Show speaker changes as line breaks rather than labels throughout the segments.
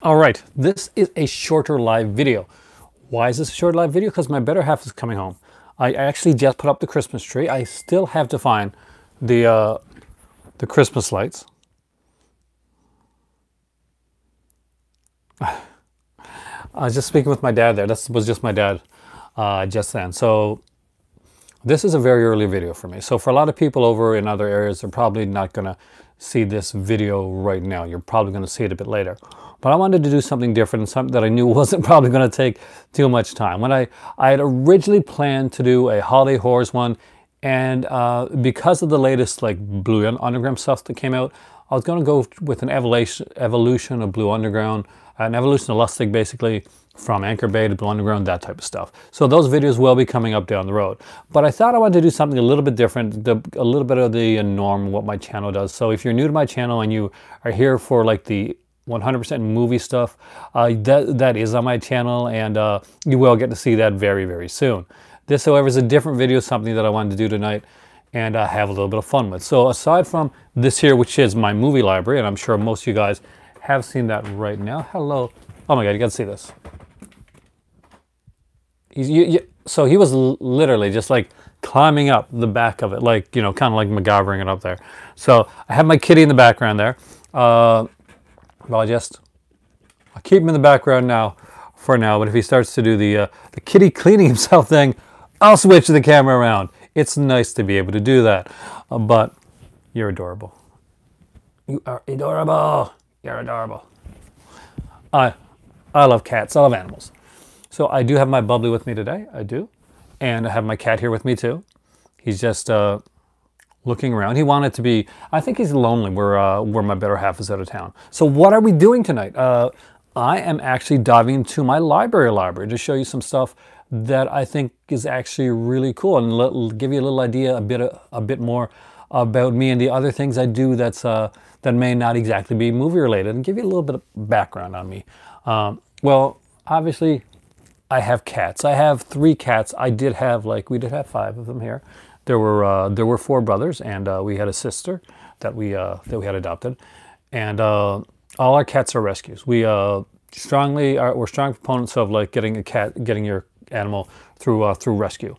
All right, this is a shorter live video. Why is this a short live video? Because my better half is coming home. I actually just put up the Christmas tree. I still have to find the Christmas lights. I was just speaking with my dad there. That was just my dad just then. So this is a very early video for me. So for a lot of people over in other areas, they're probably not going to see this video right now. You're probably going to see it a bit later. But I wanted to do something different and something that I knew wasn't probably going to take too much time. When I had originally planned to do a Holiday Horrors one, and because of the latest like Blue Underground stuff that came out, I was going to go with an evolution of Blue Underground, an evolution of Lustig basically, from Anchor Bay to Blue Underground, that type of stuff. So those videos will be coming up down the road. But I thought I wanted to do something a little bit different, a little bit of the norm, what my channel does. So if you're new to my channel and you are here for like the 100% movie stuff, that is on my channel, and you will get to see that very, very soon. This, however, is a different video, something that I wanted to do tonight and have a little bit of fun with. So aside from this here, which is my movie library, and I'm sure most of you guys have seen that right now. Hello. Oh my God, you got to see this. So he was literally just like climbing up the back of it, like, you know, kind of like MacGyvering it up there. So I have my kitty in the background there. Well, I'll keep him in the background now, for now. But if he starts to do the kitty cleaning himself thing, I'll switch the camera around. It's nice to be able to do that. But you're adorable. You are adorable. You're adorable. I love cats. I love animals. So I do have my Bubbly with me today. I do. And I have my cat here with me too. He's just looking around. He wanted to be, I think he's lonely where my better half is out of town. So what are we doing tonight? I am actually diving into my library to show you some stuff that I think is actually really cool, and give you a little idea, a bit more about me and the other things I do that may not exactly be movie related, and give you a little bit of background on me. Well, obviously, I have cats. I have 3 cats. We did have 5 of them here. There were 4 brothers, and we had a sister that we had adopted, and all our cats are rescues. We're strong proponents of like getting your animal through rescue.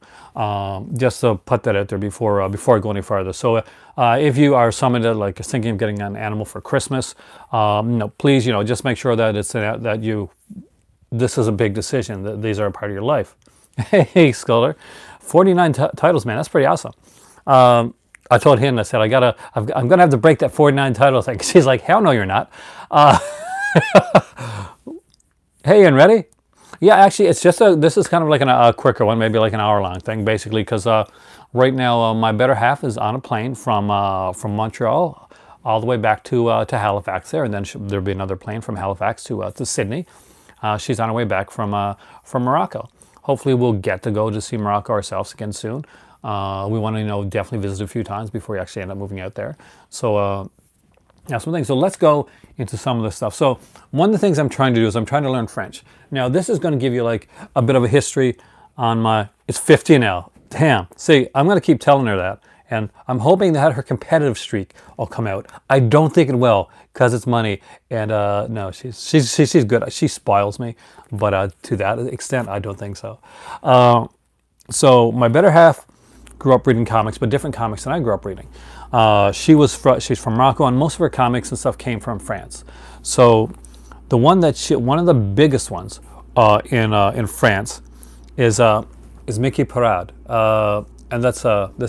Just to put that out there before I go any farther. So if you are someone that like is thinking of getting an animal for Christmas, please, just make sure that it's this is a big decision, that these are a part of your life. Hey, Skulder. 49 titles, man. That's pretty awesome. I told him, I said, I'm going to have to break that 49 title thing. She's like, hell no, you're not. Hey, and ready? Yeah, actually, it's just this is kind of like a quicker one, maybe like an hour-long thing, basically, because right now my better half is on a plane from Montreal all the way back to Halifax there, and then there'll be another plane from Halifax to Sydney. She's on her way back from Morocco. Hopefully we'll get to go to see Morocco ourselves again soon. We want to, definitely visit a few times before we actually end up moving out there. So, that's one thing. So let's go into some of the stuff. So one of the things I'm trying to do is I'm trying to learn French. Now this is going to give you like a bit of a history on it's 50 now. Damn. See, I'm going to keep telling her that. And I'm hoping that her competitive streak will come out. I don't think it will, because it's money. And no, she's good. She spoils me, but to that extent, I don't think so. So my better half grew up reading comics, but different comics than I grew up reading. She's from Morocco, and most of her comics and stuff came from France. So the one of the biggest ones in France is Mickey Parade. And this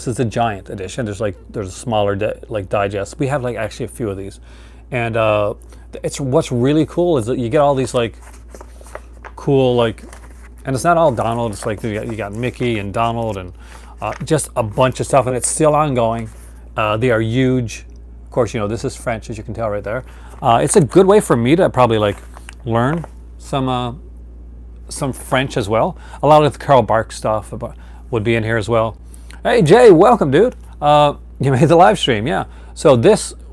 is the giant edition. There's a smaller digest. We have actually a few of these, and what's really cool is that you get all these cool and it's not all Donald. It's you got Mickey and Donald and just a bunch of stuff, and it's still ongoing. They are huge. Of course, this is French, as you can tell right there. It's a good way for me to probably learn some French as well. A lot of the Carl Barks stuff would be in here as well. Hey Jay, welcome, dude. You made the live stream, yeah. So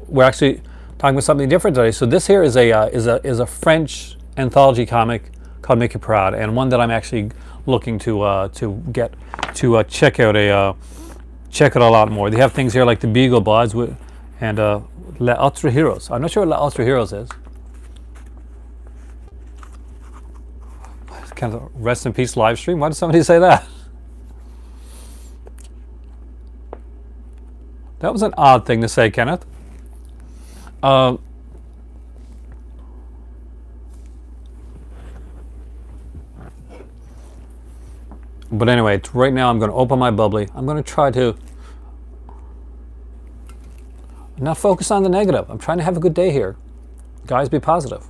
we're actually talking about something different today. So this here is a French anthology comic called Mickey Parade, and one that I'm actually looking to check out a lot more. They have things here like the Beagle Buds and Les Autres Heroes. I'm not sure what Les Autres Heroes is. kind of rest in peace live stream. Why did somebody say that? That was an odd thing to say, Kenneth. But anyway, right now I'm going to open my bubbly. I'm going to try to not focus on the negative. I'm trying to have a good day here. Guys, be positive.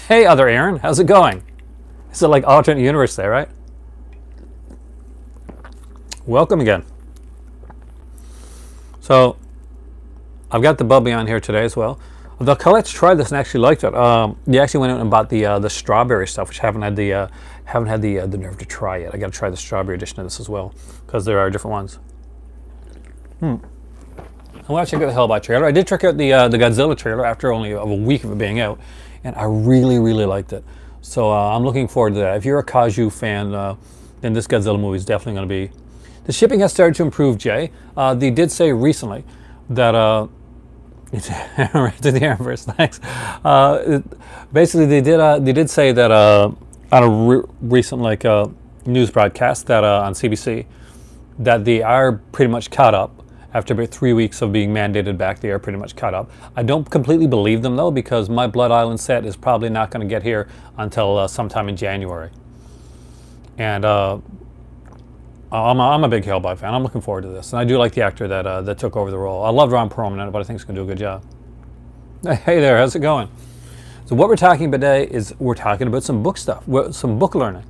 Hey, other Aaron, how's it going? Is it like alternate universe there, right? Welcome again. So, I've got the bubbly on here today as well. Although Colette's tried this and actually liked it. They actually went out and bought the strawberry stuff, which I haven't had the nerve to try yet. I got to try the strawberry edition of this as well, because there are different ones. I want to check out the Hellboy trailer. I did check out the Godzilla trailer after only a week of it being out, and I really, really liked it. So I'm looking forward to that. If you're a Kaiju fan, then this Godzilla movie is definitely going to be. The shipping has started to improve, Jay. They did say recently that right to the Airverse, thanks. Basically, they did say that on a recent news broadcast that on CBC that they are pretty much caught up. After about 3 weeks of being mandated back, they are pretty much caught up. I don't completely believe them though, because my Blood Island set is probably not going to get here until sometime in January. And I'm a big Hellboy fan. I'm looking forward to this, and I do like the actor that took over the role. I love Ron Perlman in it, but I think he's going to do a good job. Hey there, how's it going? So what we're talking about today is we're talking about some book stuff, some book learning.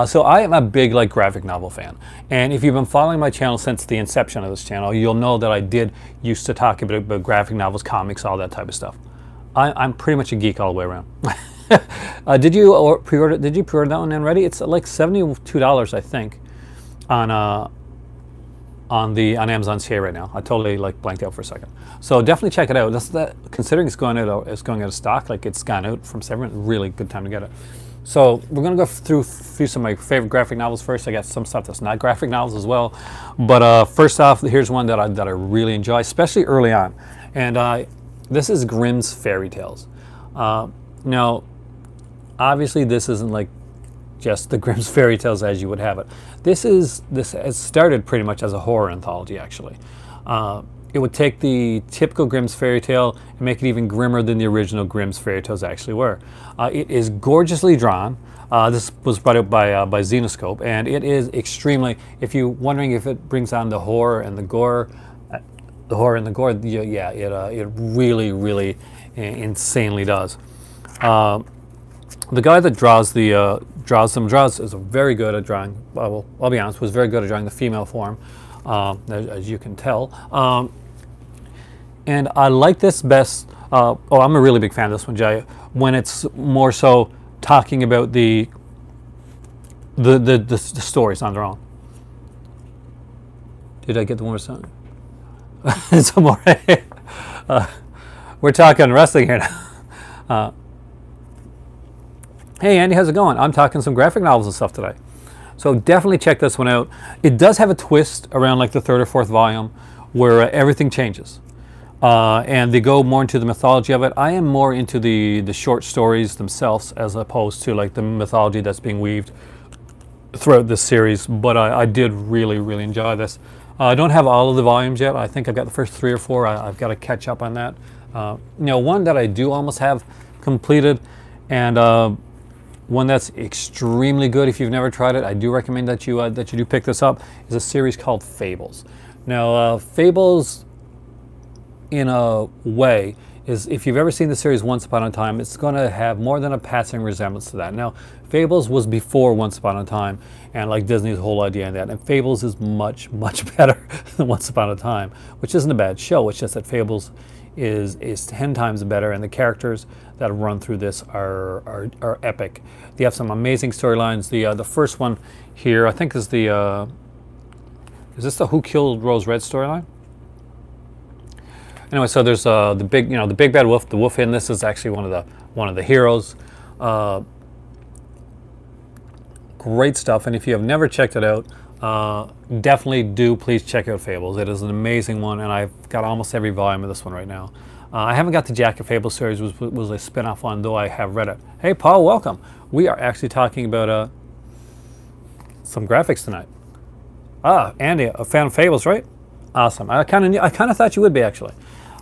So I am a big graphic novel fan, and if you've been following my channel since the inception of this channel, you'll know that I did used to talk about graphic novels, comics, all that type of stuff. I'm pretty much a geek all the way around. Did you pre-order that one and ready? It's like $72, I think, on Amazon CA right now. I totally blanked out for a second. So definitely check it out. Considering it's going out of stock, it's gone out from several. Really good time to get it. So we're gonna go through some of my favorite graphic novels first. I got some stuff that's not graphic novels as well. But first off, here's one that I really enjoy, especially early on. And this is Grimm's Fairy Tales. Now, obviously, this isn't just the Grimm's Fairy Tales as you would have it. This has started pretty much as a horror anthology, actually. It would take the typical Grimm's Fairy Tale and make it even grimmer than the original Grimm's Fairy Tales actually were. It is gorgeously drawn. This was brought out by Zenescope, and it is extremely, if you're wondering if it brings on the horror and the gore, yeah, it really, really insanely does. The guy that draws is very good at drawing. Well, I'll be honest, was very good at drawing the female form, as you can tell. And I like this best. I'm a really big fan of this one, Jay. When it's more so talking about the stories on their own. Did I get the more song? Some more. We're talking wrestling here now. Hey Andy, how's it going? I'm talking some graphic novels and stuff today. So definitely check this one out. It does have a twist around the third or fourth volume where everything changes. And they go more into the mythology of it. I am more into the short stories themselves as opposed to the mythology that's being weaved throughout this series. But I did really, really enjoy this. I don't have all of the volumes yet. I think I've got the first 3 or 4. I've got to catch up on that. One that I do almost have completed, and one that's extremely good. If you've never tried it, I do recommend that you do pick this up. Is a series called Fables. Now, Fables, in a way, is if you've ever seen the series Once Upon a Time, it's going to have more than a passing resemblance to that. Now, Fables was before Once Upon a Time, and Disney's whole idea in that. And Fables is much, much better than Once Upon a Time, which isn't a bad show. It's just that Fables is 10 times better, and the characters that run through this are epic. They have some amazing storylines. The first one here, I think, is the is this the Who Killed Rose Red storyline? Anyway, so there's the big bad wolf. The wolf in this is actually one of the heroes. Great stuff, and if you have never checked it out, definitely do please check out Fables. It is an amazing one, and I've got almost every volume of this one right now. I haven't got the Jack of Fable series, was a spin-off one, though I have read it. Hey, Paul, welcome. We are actually talking about some graphics tonight. Ah, Andy, a fan of Fables, right? Awesome. I kind of thought you would be, actually.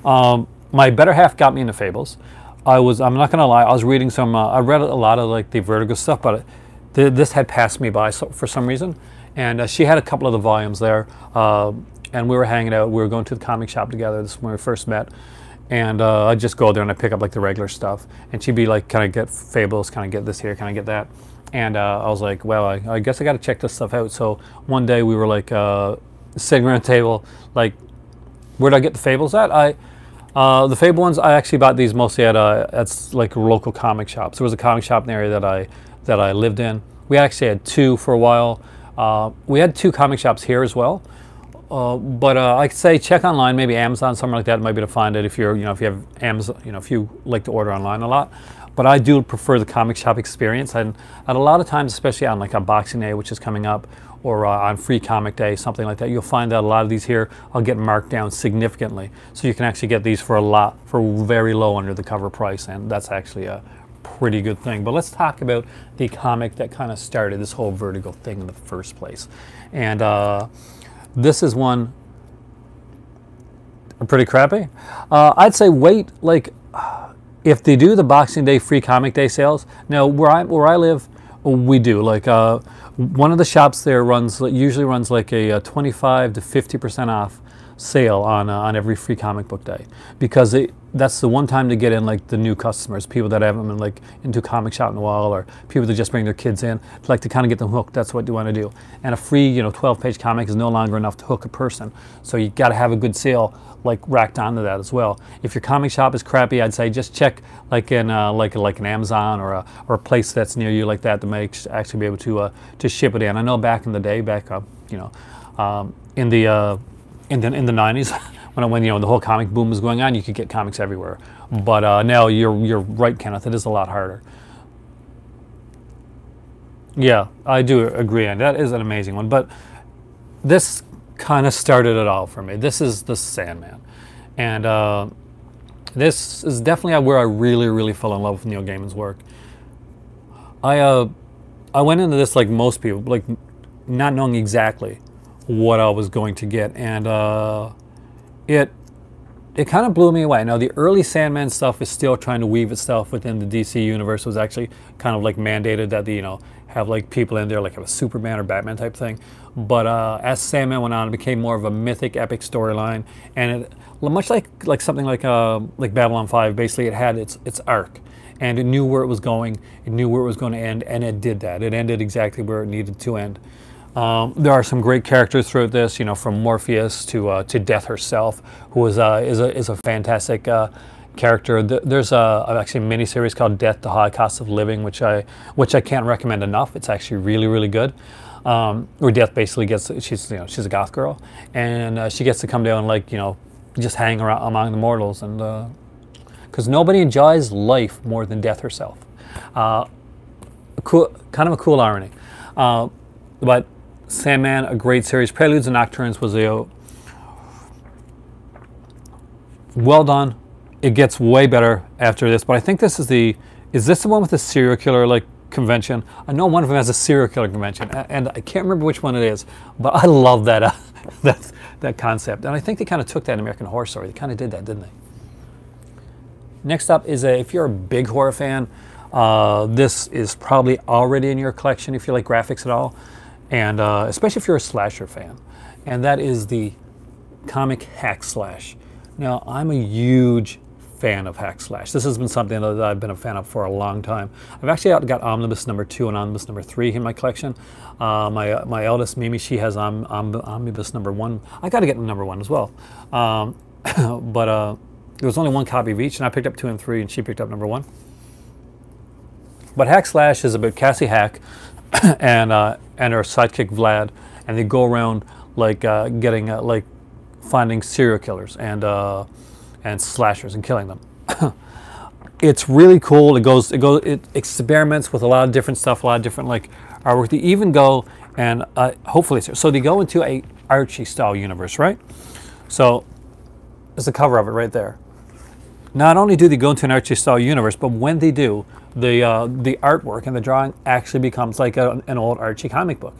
My better half got me into Fables. I'm not gonna lie, I was reading some. I read a lot of like the Vertigo stuff, but this had passed me by for some reason. And she had a couple of the volumes there, and we were hanging out. We were going to the comic shop together. This is when we first met. And I'd just go there and I'd pick up like the regular stuff. And she'd be like, kind of get Fables, kind of get this here, kind of get that. And I was like, well, I guess I got to check this stuff out. So one day we were like sitting around a table, like, where'd I get the Fables at? The Fable ones, I actually bought these mostly at like local comic shops. There was a comic shop in the area that I lived in. We actually had two for a while. We had two comic shops here as well. But I'd say check online, maybe Amazon, something like that might be able to find it if if you have Amazon, if you like to order online a lot. But I do prefer the comic shop experience, and a lot of times, especially on like a Boxing Day, which is coming up, or on Free Comic Day, something like that, you'll find that a lot of these here will get marked down significantly. So you can actually get these for very low under the cover price, and that's actually a pretty good thing. But let's talk about the comic that kind of started this whole Vertigo thing in the first place. And this is one pretty crappy. I'd say wait, like, if they do the Boxing Day Free Comic Day sales, now where I live, we do. Like one of the shops there usually runs like a 25 to 50% off sale on every Free Comic Book Day, because that's the one time to get in like the new customers, people that haven't been like into comic shop in a while, or people that just bring their kids in, like to kind of get them hooked. That's what you want to do. And a free 12-page comic is no longer enough to hook a person, so you got to have a good sale like racked onto that as well. If your comic shop is crappy, I'd say just check like in like an Amazon or a place that's near you like that might actually be able to ship it in. I know back in the day, in the 90s, when the whole comic boom was going on, you could get comics everywhere. But now you're right, Kenneth. It is a lot harder. Yeah, I do agree, and that is an amazing one. But this kind of started it all for me. This is the Sandman, and this is definitely where I really, really fell in love with Neil Gaiman's work. I went into this like most people, like not knowing exactly what I was going to get, and it kind of blew me away. Now the early Sandman stuff is still trying to weave itself within the DC universe. It was actually kind of like mandated that have like people in there like have a Superman or Batman type thing. But as Sandman went on, it became more of a mythic, epic storyline, and it, much like something like Babylon 5. Basically, it had its arc, and it knew where it was going. It knew where it was going to end, and it did that. It ended exactly where it needed to end. There are some great characters throughout this, from Morpheus to Death herself, who is a fantastic character. There's actually a miniseries called Death: The High Cost of Living, which I can't recommend enough. It's actually really, really good. Where Death basically gets, she's a goth girl, and she gets to come down and just hang around among the mortals, and because nobody enjoys life more than Death herself. Kind of a cool irony, but Sandman, a great series. Preludes and Nocturnes was well done. It gets way better after this, but I think this is this the one with the serial killer convention? I know one of them has a serial killer convention, and I can't remember which one it is, but I love that that concept, and I think they kind of took that in American Horror Story. They kind of did that, didn't they? Next up is if you're a big horror fan, this is probably already in your collection if you like graphics at all, and especially if you're a slasher fan, and that is the comic Hack Slash. Now, I'm a huge fan of Hack Slash. This has been something that I've been a fan of for a long time. I've actually got Omnibus number 2 and Omnibus number 3 in my collection. My eldest Mimi, she has Omnibus number 1. I got to get number 1 as well. But there was only one copy of each, and I picked up 2 and 3, and she picked up number 1. But Hack Slash is about Cassie Hack and her sidekick Vlad, and they go around finding serial killers and slashers and killing them. It's really cool. It experiments with a lot of different stuff, a lot of different artwork. They even go and hopefully so they go into a Archie style universe, right? So there's the cover of it right there. not only do they go into an Archie style universe, but when they do, the artwork and the drawing actually becomes like an old Archie comic book.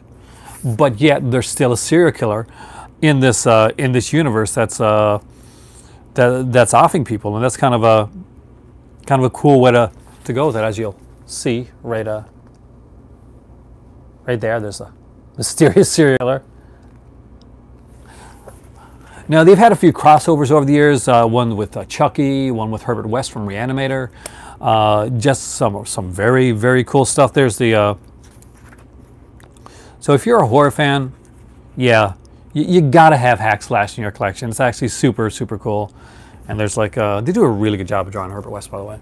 But yet there's still a serial killer in this universe that's offing people, and that's kind of a cool way to go with it, as you'll see right there. There's a mysterious serial killer. Now, they've had a few crossovers over the years, one with Chucky, one with Herbert West from Reanimator. Just some very, very cool stuff. There's the... So if you're a horror fan, yeah, you gotta have Hack Slash in your collection. It's actually super, super cool. And there's like... they do a really good job of drawing Herbert West, by the way.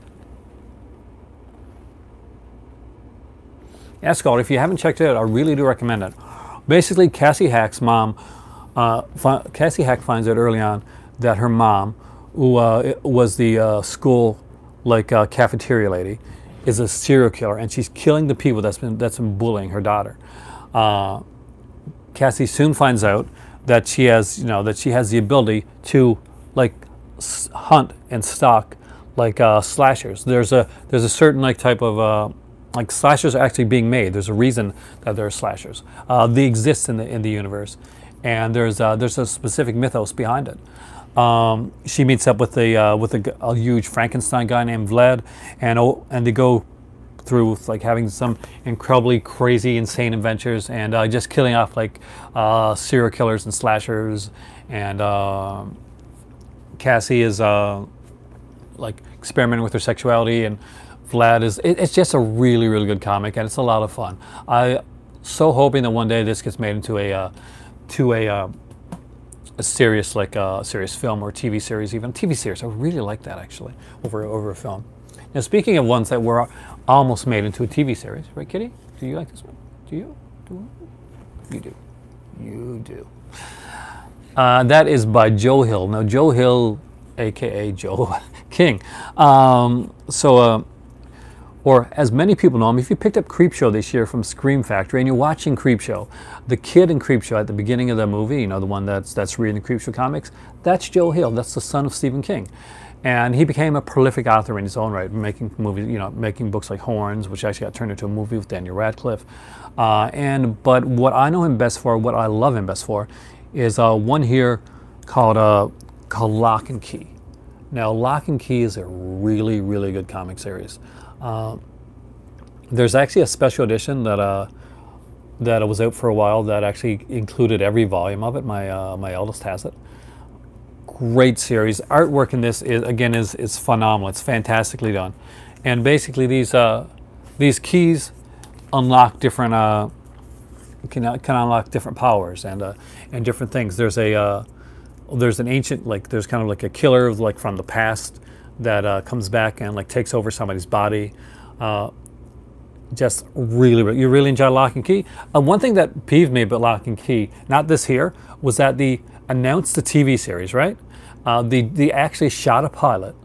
Yeah, it's called. If you haven't checked it out, I really do recommend it. Basically, Cassie Hack's mom... Cassie Hack finds out early on that her mom, who was the school cafeteria lady, is a serial killer, and she's killing the people that's been bullying her daughter. Cassie soon finds out that she has the ability to hunt and stalk slashers. There's a certain type of slashers are actually being made. There's a reason that there are slashers. They exist in the universe. And there's a specific mythos behind it. She meets up with a huge Frankenstein guy named Vlad, and they go through having some incredibly crazy, insane adventures, and just killing off serial killers and slashers. And Cassie is experimenting with her sexuality, and Vlad is. It's just a really, really good comic, and it's a lot of fun. I'm so hoping that one day this gets made into a serious serious film or TV series, even TV series. I really like that actually over a film. Now, speaking of ones that were almost made into a TV series, right, Kitty? Do you like this one? Do you? You do. You do. That is by Joe Hill. Now, Joe Hill, aka Joe King. Or as many people know him, if you picked up Creepshow this year from Scream Factory and you're watching Creepshow, the kid in Creepshow at the beginning of the movie, the one that's reading the Creepshow comics, that's Joe Hill. That's the son of Stephen King. And he became a prolific author in his own right, making movies, making books like Horns, which actually got turned into a movie with Daniel Radcliffe. But what I know him best for, what I love him best for, is one here called Lock and Key. Now, Lock and Key is a really, really good comic series. There's actually a special edition that was out for a while that actually included every volume of it. My eldest has it. Great series. Artwork in this is phenomenal. It's fantastically done, and basically these keys unlock different can unlock different powers and different things. There's an ancient there's kind of like a killer from the past that comes back and takes over somebody's body. Just really, you really enjoy Lock and Key. One thing that peeved me about Lock and Key, not this here, was that they announced the TV series, right? They actually shot a pilot,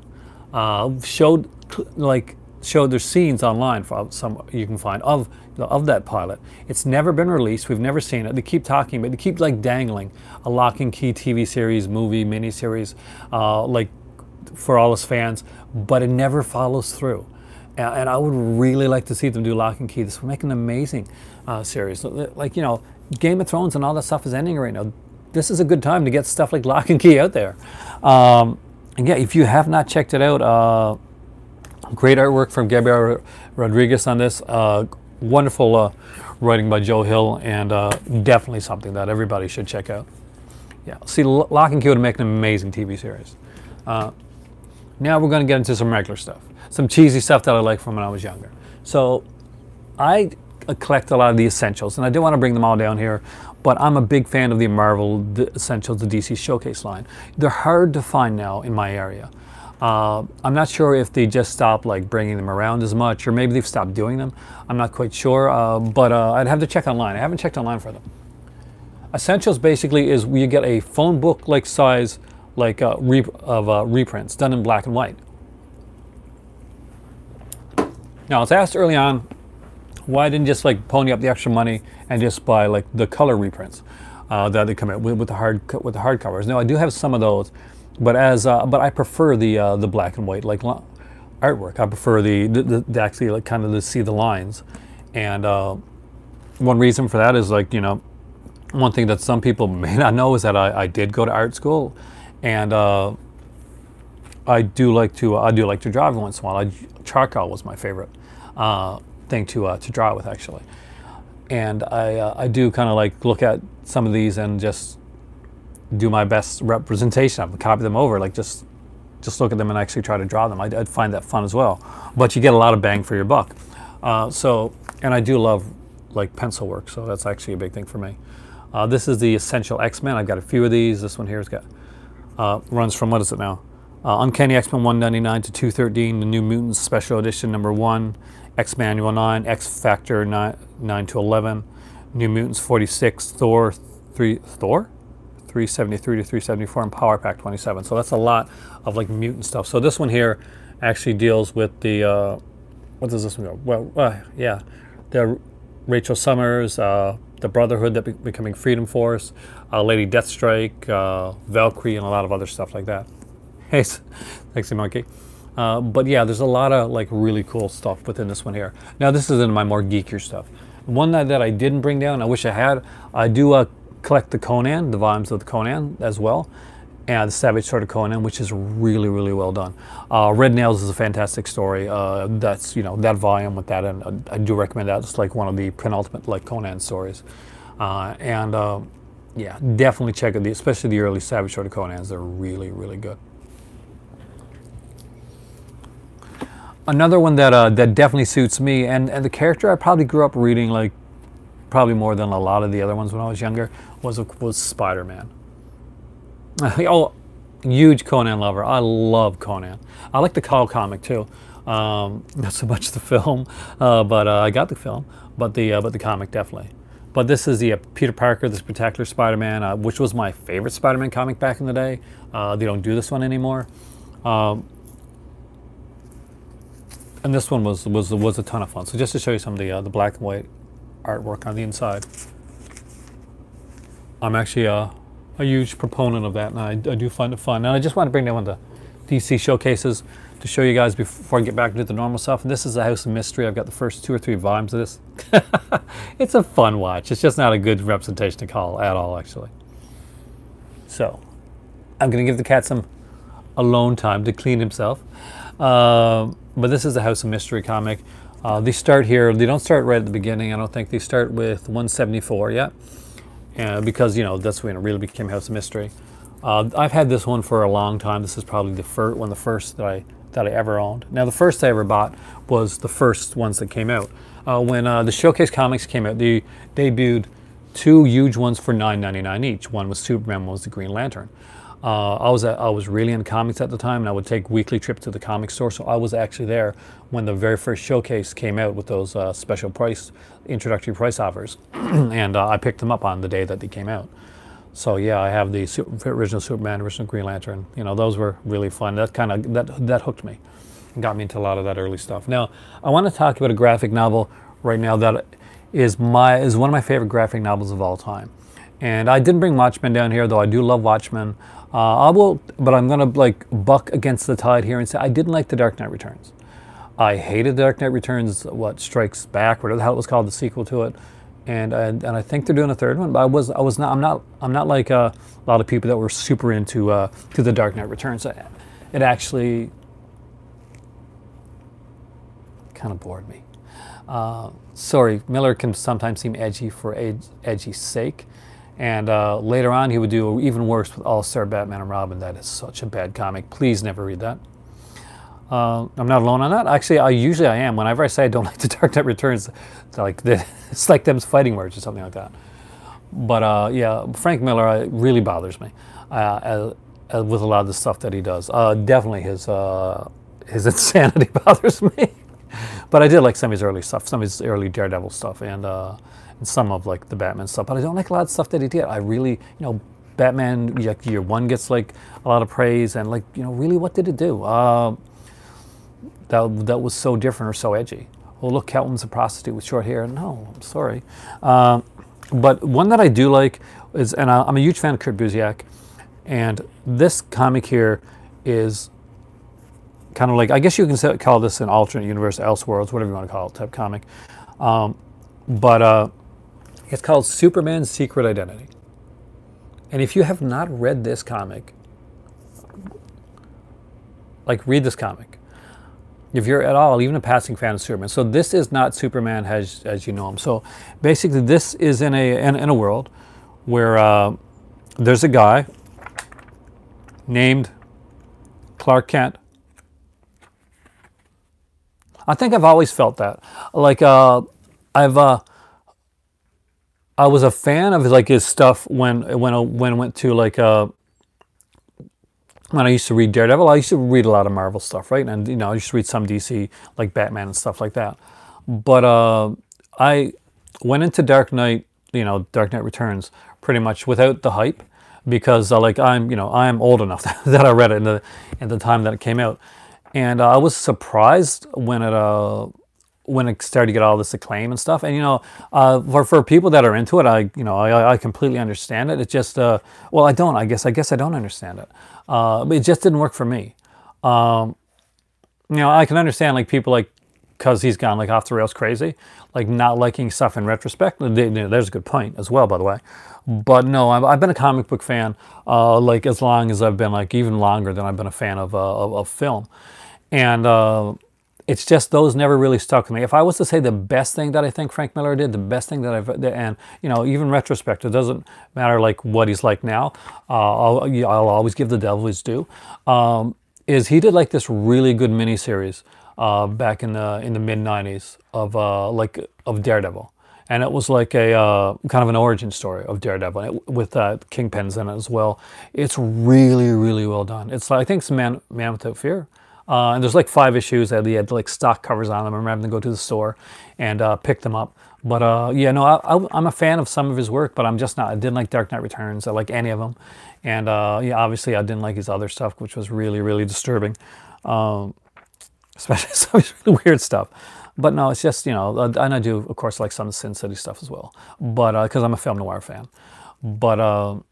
showed their scenes online for some you can find of that pilot. It's never been released. We've never seen it. They keep talking about it. They keep dangling a Lock and Key TV series, movie, miniseries, for all his fans, but it never follows through. And I would really like to see them do Lock and Key. This would make an amazing series. Game of Thrones and all that stuff is ending right now. This is a good time to get stuff like Lock and Key out there. And yeah, if you have not checked it out, great artwork from Gabriel Rodriguez on this. Wonderful writing by Joe Hill, and definitely something that everybody should check out. Yeah, see, Lock and Key would make an amazing TV series. Now we're going to get into some regular stuff. Some cheesy stuff that I like from when I was younger. So I collect a lot of the essentials, and I do want to bring them all down here, but I'm a big fan of the Marvel Essentials, the DC Showcase line. They're hard to find now in my area. I'm not sure if they just stopped bringing them around as much, or maybe they've stopped doing them. I'm not quite sure, but I'd have to check online. I haven't checked online for them. Essentials basically is you get a phone book size reprints done in black and white. Now, I was asked early on why I didn't just pony up the extra money and just buy the color reprints that they come out with the hardcovers. Now, I do have some of those, But but I prefer the black and white like artwork. I prefer the actually like kind of to see the lines, and one reason for that is like, you know, one thing that some people may not know is that I did go to art school, and I do like to draw every once in a while. Charcoal was my favorite thing to draw with, actually, and I do kind of like look at some of these and just do my best representation of them, copy them over, like just look at them and actually try to draw them. I'd find that fun as well, but you get a lot of bang for your buck. And I do love like pencil work, so that's actually a big thing for me. This is the Essential X-Men. I've got a few of these. This one here has got runs from, what is it now? Uncanny X-Men 199 to 213, the New Mutants Special Edition #1, X-Manual 9, X-Factor 9 to 11, New Mutants 46, Thor 373 to 374, and Power Pack 27. So that's a lot of like mutant stuff. So this one here actually deals with the what does this one go? Well, yeah, the Rachel Summers, the Brotherhood that becoming Freedom Force, Lady Deathstrike, Valkyrie, and a lot of other stuff like that. Hey, sexy monkey. But yeah, there's a lot of like really cool stuff within this one here. Now this is in my more geekier stuff. One that I didn't bring down, I wish I had. I do collect the Conan, the volumes of the Conan as well, and the Savage Sword of Conan, which is really, really well done. Red Nails is a fantastic story. That's, you know, that volume with that, and I do recommend that. It's like one of the penultimate like Conan stories. Yeah, definitely check it, especially the early Savage Sword of Conans. They're really, really good. Another one that that definitely suits me, and the character I probably grew up reading like probably more than a lot of the other ones when I was younger, was Spider-Man. Oh, huge Conan lover. I love Conan. I like the Call comic too. Not so much the film, but I got the film, but the comic definitely. But this is the Peter Parker, the Spectacular Spider-Man, which was my favorite Spider-Man comic back in the day. They don't do this one anymore. And this one was a ton of fun. So just to show you some of the black and white artwork on the inside, I'm actually a huge proponent of that, and I do find it fun. And I just want to bring down one of the DC showcases to show you guys before I get back into the normal stuff. And this is the House of Mystery. I've got the first 2 or 3 volumes of this. It's a fun watch. It's just not a good representation of Call at all, actually. So I'm going to give the cat some alone time to clean himself. But this is the House of Mystery comic. They start here. They don't start right at the beginning. I don't think. They start with 174, yeah? Because, you know, that's when it really became House of Mystery. I've had this one for a long time. This is probably one of the first that I ever owned. Now, the first I ever bought was the first ones that came out. When the Showcase Comics came out, they debuted 2 huge ones for $9.99 each. One was Superman, one was the Green Lantern. I was really into comics at the time, and I would take weekly trips to the comic store. So I was actually there when the very first Showcase came out with those special introductory price offers, and I picked them up on the day that they came out. So yeah, I have the original Superman, original Green Lantern. You know, those were really fun. That kind of that hooked me, and got me into a lot of that early stuff. Now, I want to talk about a graphic novel right now that is one of my favorite graphic novels of all time. And I didn't bring Watchmen down here, though I do love Watchmen. But I'm gonna like buck against the tide here and say I didn't like The Dark Knight Returns. I hated The Dark Knight Returns, Strikes Back, whatever the hell it was called, the sequel to it. And I think they're doing a third one, but I'm not like a lot of people that were super into to The Dark Knight Returns. It actually kind of bored me. Sorry, Miller can sometimes seem edgy for edgy's sake. And later on, he would do even worse with All-Star Batman and Robin. That is such a bad comic. Please never read that. I'm not alone on that. Actually, I usually am. Whenever I say I don't like The Dark Knight Returns, it's like them's fighting words or something like that. But yeah, Frank Miller really bothers me with a lot of the stuff that he does. Definitely his insanity bothers me. But I did like some of his early stuff, some of his early Daredevil stuff, and some of like the Batman stuff. But I don't like a lot of stuff that he did. I really, Batman Year One gets like a lot of praise, and like, really, what did it do? That was so different or so edgy. Oh, look, Catwoman's a prostitute with short hair. No, I'm sorry. But one that I do like is, and I'm a huge fan of Kurt Busiek, And this comic here is kind of like, I guess you can call this an alternate universe, Elseworlds, whatever you want to call it, type comic. But it's called Superman's Secret Identity. And if you have not read this comic, like, read this comic. If you're at all even a passing fan of Superman. So this is not Superman as you know him. So basically this is in a world where there's a guy named Clark Kent. I think I've always felt that. Like I was a fan of like his stuff when I went to like when I used to read Daredevil. I used to read a lot of Marvel stuff, right? And you know, I used to read some DC, like Batman and stuff like that. But I went into Dark Knight, you know, Dark Knight Returns, pretty much without the hype, because like I'm old enough that I read it in the time that it came out, and I was surprised when it started to get all this acclaim and stuff. And you know, for people that are into it, I completely understand it. It just well, I don't. I guess I don't understand it. But it just didn't work for me. You know, I can understand like people like, because he's gone like off the rails crazy, like not liking stuff in retrospect. There's a good point as well, by the way. But no, I've been a comic book fan like as long as I've been, like even longer than I've been a fan of film. And it's just those never really stuck with me. If I was to say the best thing that I think Frank Miller did, the best thing that and you know, even retrospect, it doesn't matter like what he's like now. I'll always give the devil his due. Is he did like this really good miniseries back in the mid '90s of Daredevil, and it was like a kind of an origin story of Daredevil with Kingpin's in it as well. It's really, really well done. It's I think it's Man Without Fear. And there's like 5 issues that he had like stock covers on them. I remember having to go to the store and pick them up. But yeah, no, I'm a fan of some of his work, but I'm just not. I didn't like Dark Knight Returns. I like any of them. And yeah, obviously I didn't like his other stuff, which was really, really disturbing. Especially some of his really weird stuff. But no, it's just, you know, and I do, of course, like some of the Sin City stuff as well. But because I'm a film noir fan. But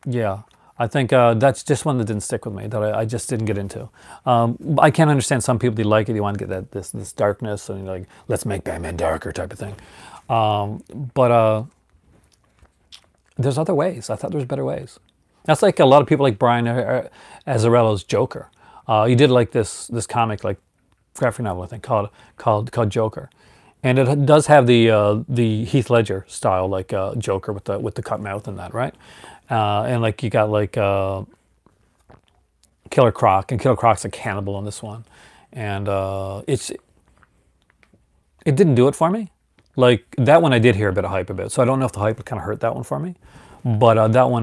yeah. I think that's just one that didn't stick with me, that I just didn't get into. I can understand some people, they like it, they want to get this darkness, and like, let's make Batman darker type of thing. But there's other ways. I thought there was better ways. That's like a lot of people like Brian Azzarello's Joker. He did like this comic, like graphic novel, I think, called Joker. And it does have the Heath Ledger style, like Joker with the cut mouth and that, right? And like you got like Killer Croc, and Killer Croc's a cannibal in this one, and it didn't do it for me. Like that one, I did hear a bit of hype about, so I don't know if the hype kind of hurt that one for me. But that one,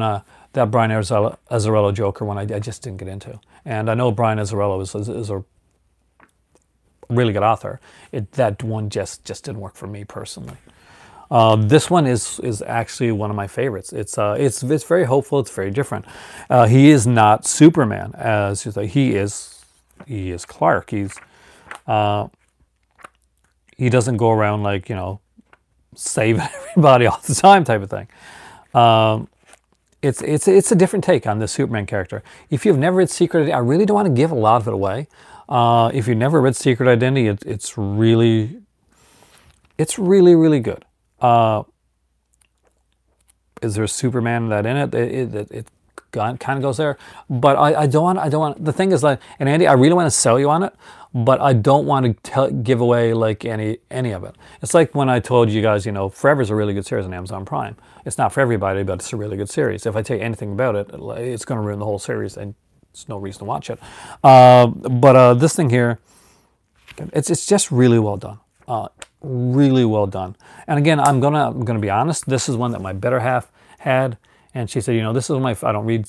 that Brian Azzarello Joker one, I just didn't get into. And I know Brian Azzarello is a really good author. That one just didn't work for me personally. This one is actually one of my favorites. It's very hopeful. It's very different. He is not Superman, as you say. He is Clark. He doesn't go around like, you know, saving everybody all the time type of thing. It's a different take on the Superman character. If you've never read Secret Identity, I really don't want to give a lot of it away. If you've never read Secret Identity, it's really good. Is there a Superman that in it? It kind of goes there, but I don't want. The thing is, like, and Andy, I really want to sell you on it, but I don't want to give away like any of it. It's like when I told you guys, you know, Forever's a really good series on Amazon Prime. It's not for everybody, but it's a really good series. If I tell you anything about it, it's going to ruin the whole series, and there's no reason to watch it. But this thing here, it's just really well done. Really well done. And again, I'm gonna be honest. This is one that my better half had, and she said, you know, this is I don't read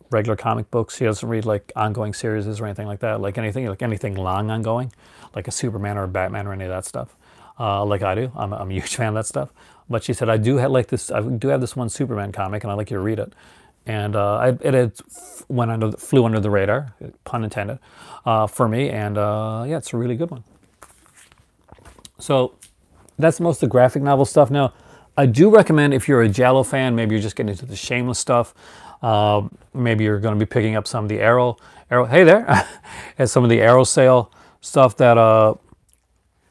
regular comic books. She doesn't read like ongoing series or anything like that. Like anything long ongoing, like a Superman or a Batman or any of that stuff. Like I do. I'm a huge fan of that stuff. But she said, I do have this one Superman comic, and I'd like you to read it. And it flew under the radar, pun intended, for me. And yeah, it's a really good one. So that's most of the graphic novel stuff. Now, I do recommend, if you're a Giallo fan, maybe you're just getting into the Shameless stuff, Maybe you're going to be picking up some of the Arrow. Hey there, and some of the Arrow sale stuff that.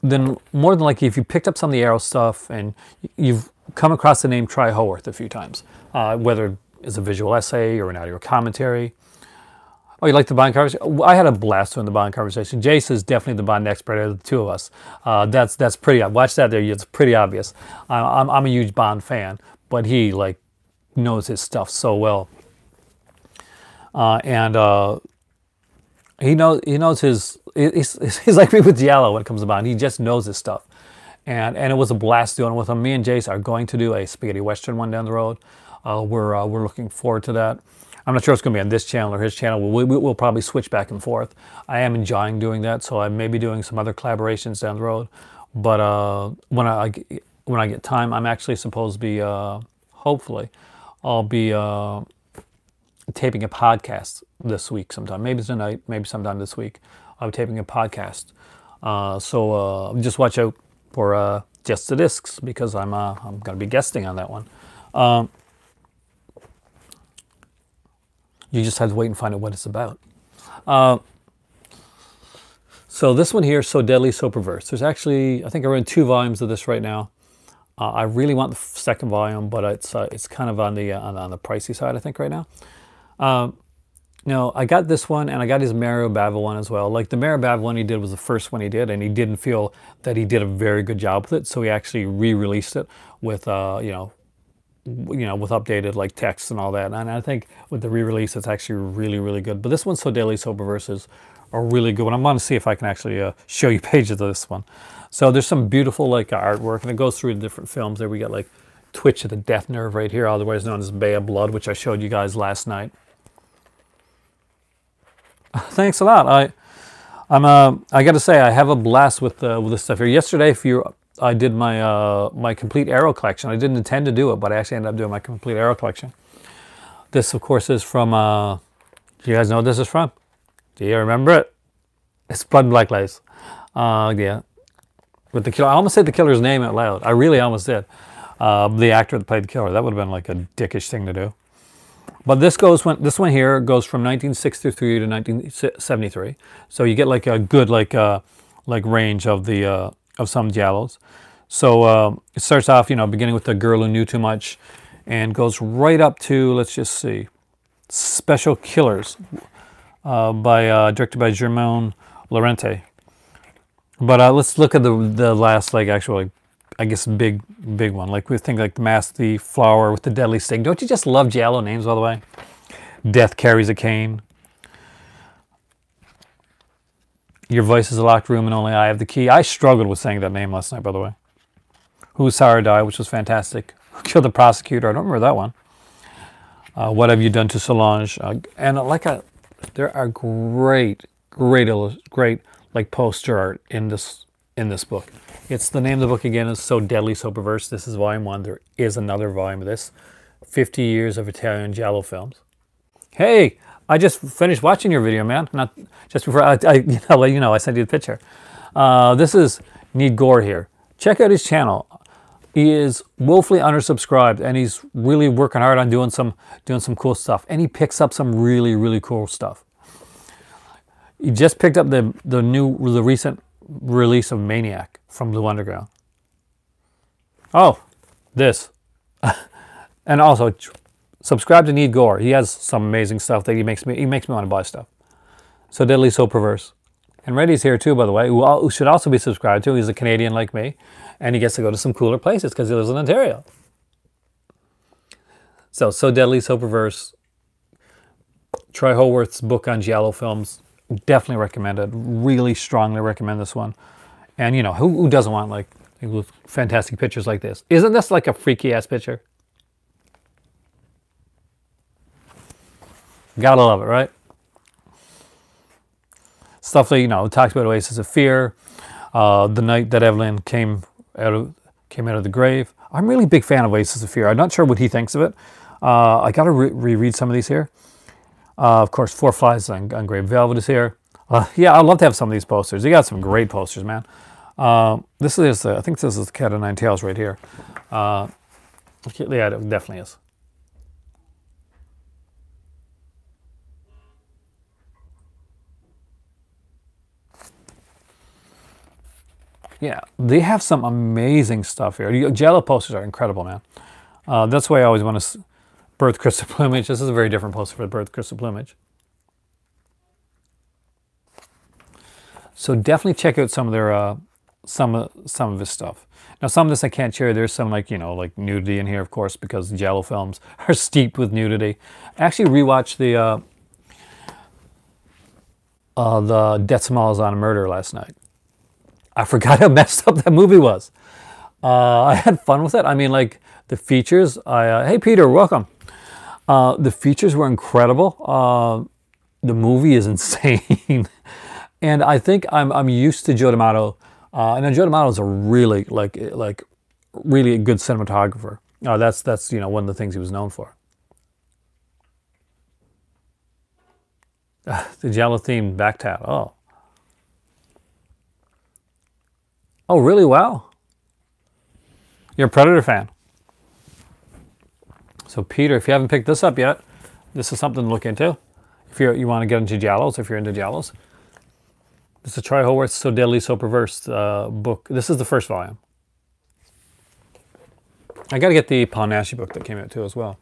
Then more than likely, if you picked up some of the Arrow stuff and you've come across the name Tri Haworth a few times, whether it's a visual essay or an audio commentary. Oh, you like the Bond conversation? I had a blast doing the Bond conversation. Jace is definitely the Bond expert out of the two of us. That's pretty. Watch that there. It's pretty obvious. I'm a huge Bond fan, but he like knows his stuff so well, and he knows his. He's like me with Giallo when it comes to Bond. He just knows his stuff, and it was a blast doing it with him. Me and Jace are going to do a spaghetti western one down the road. We're looking forward to that. I'm not sure it's going to be on this channel or his channel. We'll probably switch back and forth. I am enjoying doing that, so I may be doing some other collaborations down the road. But when I get time, I'm actually supposed to be, hopefully, I'll be taping a podcast this week sometime. Maybe tonight, maybe sometime this week. I'll be taping a podcast. So just watch out for Just the Discs, because I'm going to be guesting on that one. You just have to wait and find out what it's about. So this one here, So Deadly, So Perverse. There's actually, I think I read 2 volumes of this right now. I really want the second volume, but it's kind of on the pricey side, I think, right now. Now, I got this one, and I got his Mario Bava one as well. Like, the Mario Bava one he did was the first one he did, and he didn't feel that he did a very good job with it, so he actually re-released it with, with updated like text and all that. And I think with the re-release, it's actually really, really good. But this one's So Deadly, So Perverse is a really good one. I'm going to see if I can actually show you pages of this one. So there's some beautiful like artwork, and it goes through the different films. There we got like Twitch of the Death Nerve right here, otherwise known as Bay of Blood, which I showed you guys last night. Thanks a lot. I got to say, I have a blast with this stuff here. Yesterday, I did my my complete Arrow collection. I didn't intend to do it, but I actually ended up doing my complete Arrow collection. This, of course, is from. Do you guys know what this is from? Do you remember it? It's Blood and Black Lace. Yeah, with the killer. I almost said the killer's name out loud. I really almost did. The actor that played the killer. That would have been like a dickish thing to do. But this one here goes from 1963 to 1973. So you get like a good like range of the of some giallos. So it starts off, beginning with The Girl Who Knew Too Much, and goes right up to, let's just see, Special Killers, directed by Germán Lorente. But let's look at the last, like, actually, I guess big one. Like, we think like The Mask, The Flower with the Deadly Sting. Don't you just love giallo names, by the way? Death Carries a Cane. Your Voice is a Locked Room and Only I Have the Key. I struggled with saying that name last night, by the way. Who Saw Her Die, which was fantastic. Who Killed the Prosecutor? I don't remember that one. What Have You Done to Solange? And there are great like poster art in this book. It's the name of the book again is So Deadly, So Perverse. This is volume 1. There is another volume of this. 50 Years of Italian Giallo Films. Hey, I just finished watching your video, man. Not just before I sent you the picture. This is Need Gore here. Check out his channel. He is woefully undersubscribed, and he's really working hard on doing some cool stuff. And he picks up some really, really cool stuff. He just picked up the recent release of Maniac from Blue Underground. Oh, this. And also, subscribe to Need Gore. He has some amazing stuff that he makes me want to buy stuff. So Deadly, So Perverse. And Reddy's here too, by the way, who should also be subscribed to. He's a Canadian like me, and he gets to go to some cooler places because he lives in Ontario. So Deadly, So Perverse. Tri Haworth's book on giallo films. Definitely recommended. Really strongly recommend this one. And who doesn't want like fantastic pictures like this? Isn't this like a freaky ass picture? Gotta love it, right? Stuff that talks about Oasis of Fear, the night that Evelyn came out of the grave. I'm really a big fan of Oasis of Fear. I'm not sure what he thinks of it. I gotta reread some of these here. Of course, Four Flies on Grey Velvet is here. Yeah, I'd love to have some of these posters. They got some great posters, man. This is, I think this is the Cat o' Nine Tails right here. Yeah, it definitely is. Yeah, they have some amazing stuff here. Jello posters are incredible, man. That's why I always want to birth crystal plumage. This is a very different poster for the birth crystal plumage. So definitely check out some of their some of his stuff. Now some of this I can't share. There's some like like nudity in here, of course, because Giallo films are steeped with nudity. I actually rewatched the Death Smiles on a Murder last night. I forgot how messed up that movie was. I had fun with it. I mean, like the features. Hey Peter, welcome. The features were incredible. The movie is insane, and I think I'm used to Joe D'Amato. And Joe D'Amato is a really really a good cinematographer. That's one of the things he was known for. The Giallo themed back tat. Oh, really? Wow. You're a Predator fan. So Peter, if you haven't picked this up yet, this is something to look into. If you want to get into Giallos, if you're into Giallos. This is Troy Haworth's So Deadly, So Perverse book. This is the first volume. I got to get the Paul Naschy book that came out too as well.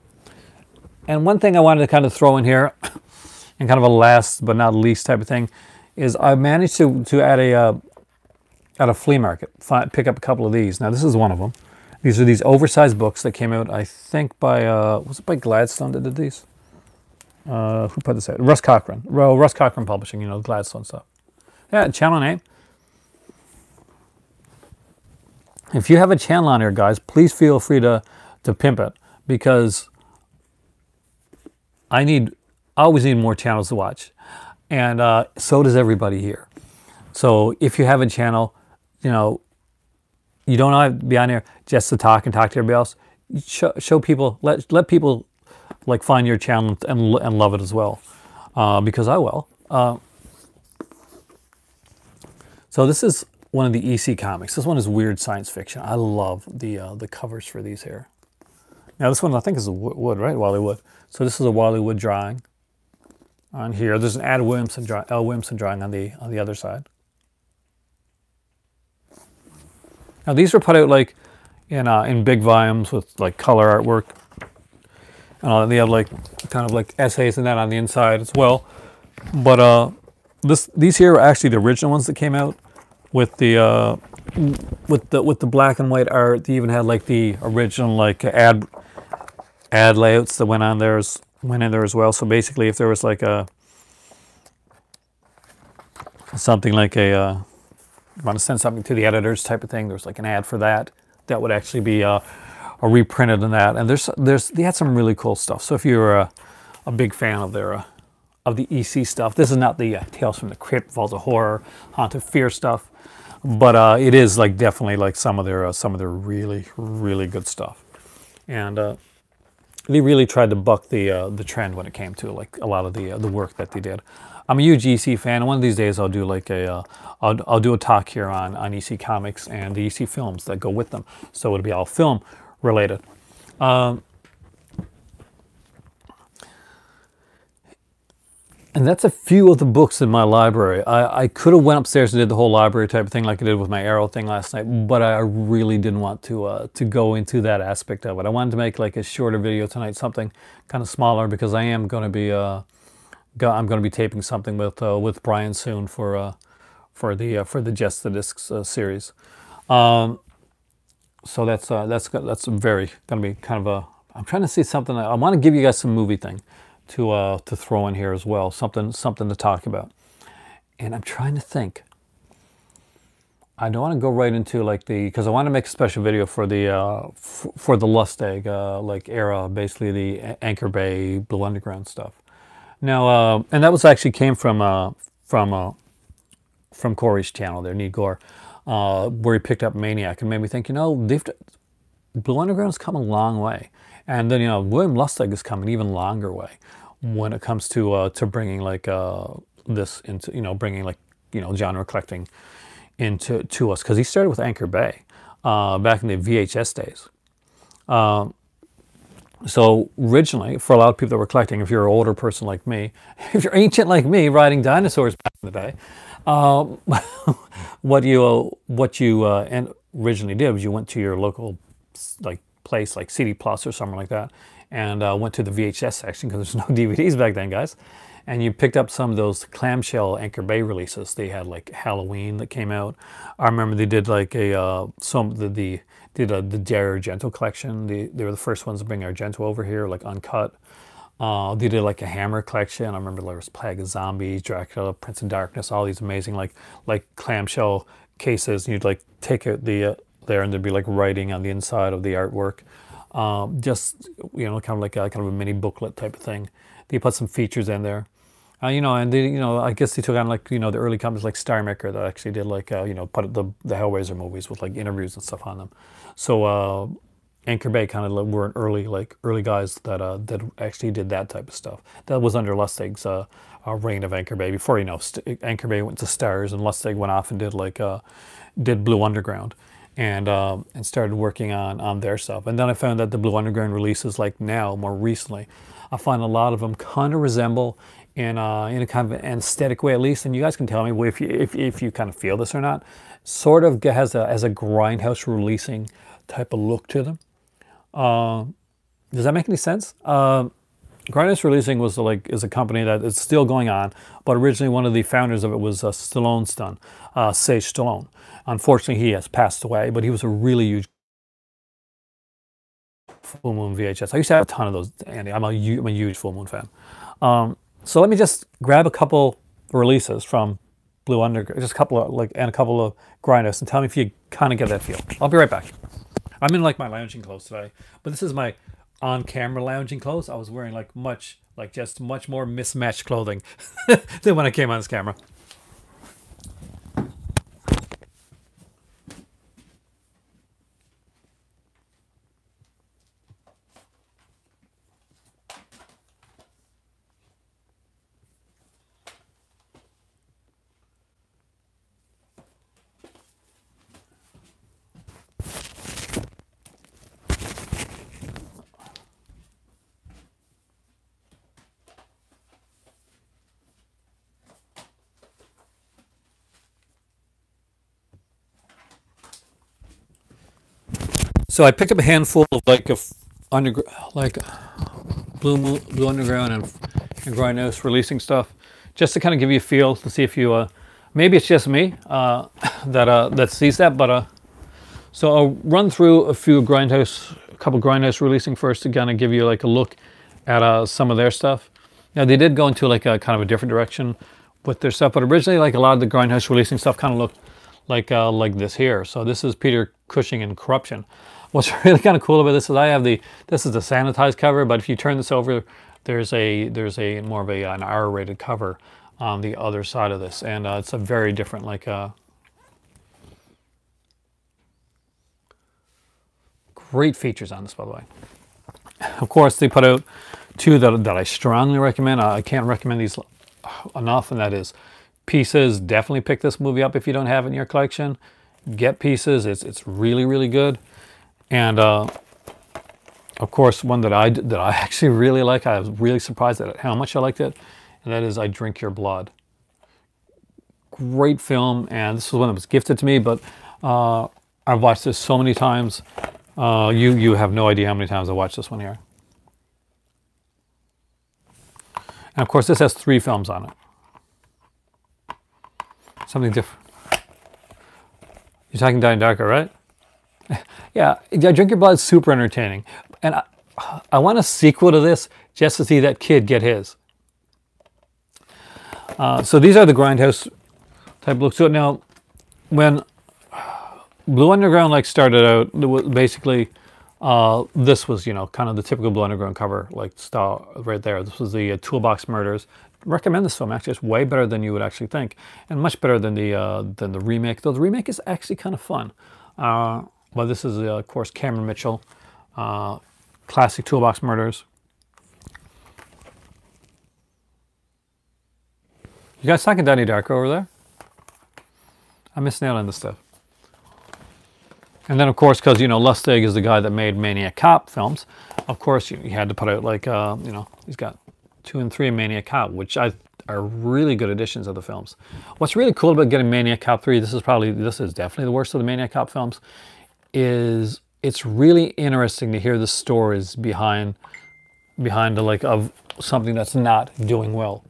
And one thing I wanted to kind of throw in here, and kind of a last but not least type of thing, is I managed to at a flea market pick up a couple of these. Now this is one of them. These are these oversized books that came out, I think by was it by Gladstone that did these? Who put this out? Russ Cochran. Well, Russ Cochran Publishing. Gladstone stuff. Yeah, channel name. If you have a channel on here, guys, please feel free to pimp it, because I always need more channels to watch, and so does everybody here. So if you have a channel, you don't have to be on here just to talk to everybody else. Show people, let people like find your channel and love it as well, because I will. So this is one of the EC comics. This one is weird science fiction. I love the covers for these here. Now this one I think is a Wood, right? Wally Wood. So this is a Wally Wood drawing on here. There's an L. Williamson drawing on the other side. Now these were put out like in big volumes with like color artwork. They have like kind of like essays and that on the inside as well. But these here are actually the original ones that came out with the black and white art. They even had like the original like ad layouts that went in there as well. So basically, if there was like something like you want to send something to the editors type of thing, there's like an ad for that would actually be reprinted in that. And they had some really cool stuff. So if you're a big fan of of the EC stuff, this is not the Tales from the Crypt, Vault of Horror, Haunted Fear stuff, but it is like definitely like some of their really, really good stuff. And they really tried to buck the trend when it came to like a lot of the work that they did. I'm a huge EC fan, and one of these days I'll do like I'll do a talk here on EC comics and the EC films that go with them. So it'll be all film related. And that's a few of the books in my library. I could have went upstairs and did the whole library type of thing like I did with my Arrow thing last night, but I really didn't want to go into that aspect of it. I wanted to make like a shorter video tonight, something kind of smaller, because I am going to be I'm going to be taping something with Brian soon for the Just the Discs series. So that's very going to be kind of a. I'm trying to see something. I want to give you guys some movie thing to throw in here as well, something to talk about. And I'm trying to think. I don't want to go right into like because I want to make a special video for the Lustig like era, basically the Anchor Bay, Blue Underground stuff. Now, and that was actually came from Corey's channel there, Need Gore, where he picked up Maniac and made me think, Blue Underground's come a long way. And then, William Lustig has come an even longer way when it comes to bringing like this into, bringing like, genre collecting to us. Because he started with Anchor Bay back in the VHS days. So originally, for a lot of people that were collecting, if you're an older person like me, if you're ancient like me, riding dinosaurs back in the day, What you originally did was you went to your local like place like CD Plus or something like that, and went to the VHS section because there's no DVDs back then, guys. And you picked up some of those clamshell Anchor Bay releases. They had like Halloween that came out. I remember they did like the Dario Argento collection. They were the first ones to bring Argento over here, like uncut. They did like a Hammer collection. I remember there was Plague of Zombies, Dracula, Prince of Darkness, all these amazing like clamshell cases. And you'd like take out the there, and there'd be like writing on the inside of the artwork. Just kind of like kind of a mini booklet type of thing. They put some features in there. And they, I guess they took on like, the early companies like Star Maker that actually did like, put the Hellraiser movies with like interviews and stuff on them. So Anchor Bay kind of were an early guys that actually did that type of stuff. That was under Lustig's reign of Anchor Bay. Before, Anchor Bay went to Stars, and Lustig went off and did did Blue Underground. And started working on their stuff. And then I found that the Blue Underground releases like now, more recently, I find a lot of them kind of resemble in a kind of an aesthetic way, at least. And you guys can tell me if you kind of feel this or not. Sort of has a grindhouse releasing type of look to them. Does that make any sense? Grindhouse Releasing is a company that is still going on, but originally one of the founders of it was Stallone's son, Sage Stallone. Unfortunately, he has passed away, but he was a really huge Full Moon VHS. I used to have a ton of those, Andy. I'm a huge Full Moon fan. So let me just grab a couple releases from Blue Underground, just a couple of and a couple of Grindhouse, and tell me if you kind of get that feel. I'll be right back. I'm in like my lounging clothes today, but this is my on-camera lounging clothes. I was wearing much more mismatched clothing than when I came on this camera. So I picked up a handful of Blue Underground and Grindhouse releasing stuff, just to kind of give you a feel to see if you maybe it's just me that sees that. But so I'll run through a couple Grindhouse releasing first to kind of give you like a look at some of their stuff. Now they did go into like a kind of a different direction with their stuff, but originally like a lot of the Grindhouse releasing stuff kind of looked like this here. So this is Peter Cushing and Corruption. What's really kind of cool about this is this is the sanitized cover, but if you turn this over, there's a more of an R-rated cover on the other side of this, and it's a very different great features on this, by the way. Of course, they put out two that I strongly recommend. I can't recommend these enough, and that is Pieces. Definitely pick this movie up if you don't have it in your collection. Get Pieces. It's really, really good. And of course, one that I actually really like. I was really surprised at how much I liked it, and that is I Drink Your Blood. Great film, and this was one that was gifted to me, but I've watched this so many times. You have no idea how many times I watched this one here. And of course, this has 3 films on it. Something different. You're talking Donnie Darko, right? Yeah, Drink Your Blood is super entertaining. And I want a sequel to this just to see that kid get his. So these are the Grindhouse type looks to it. Now, when Blue Underground started out, it was basically this was kind of the typical Blue Underground cover style right there. This was the Toolbox Murders. Recommend this film. Actually, it's way better than you would actually think, and much better than the remake. Though the remake is actually kind of fun. But this is of course Cameron Mitchell, classic Toolbox Murders. You guys talking Donnie Darko over there? I'm missing out on this stuff. And then, of course, because, Lustig is the guy that made Maniac Cop films, of course, you had to put out, he's got 2 and 3 Maniac Cop, which I are really good additions of the films. What's really cool about getting Maniac Cop 3, this is definitely the worst of the Maniac Cop films, is it's really interesting to hear the stories behind the like of something that's not doing well.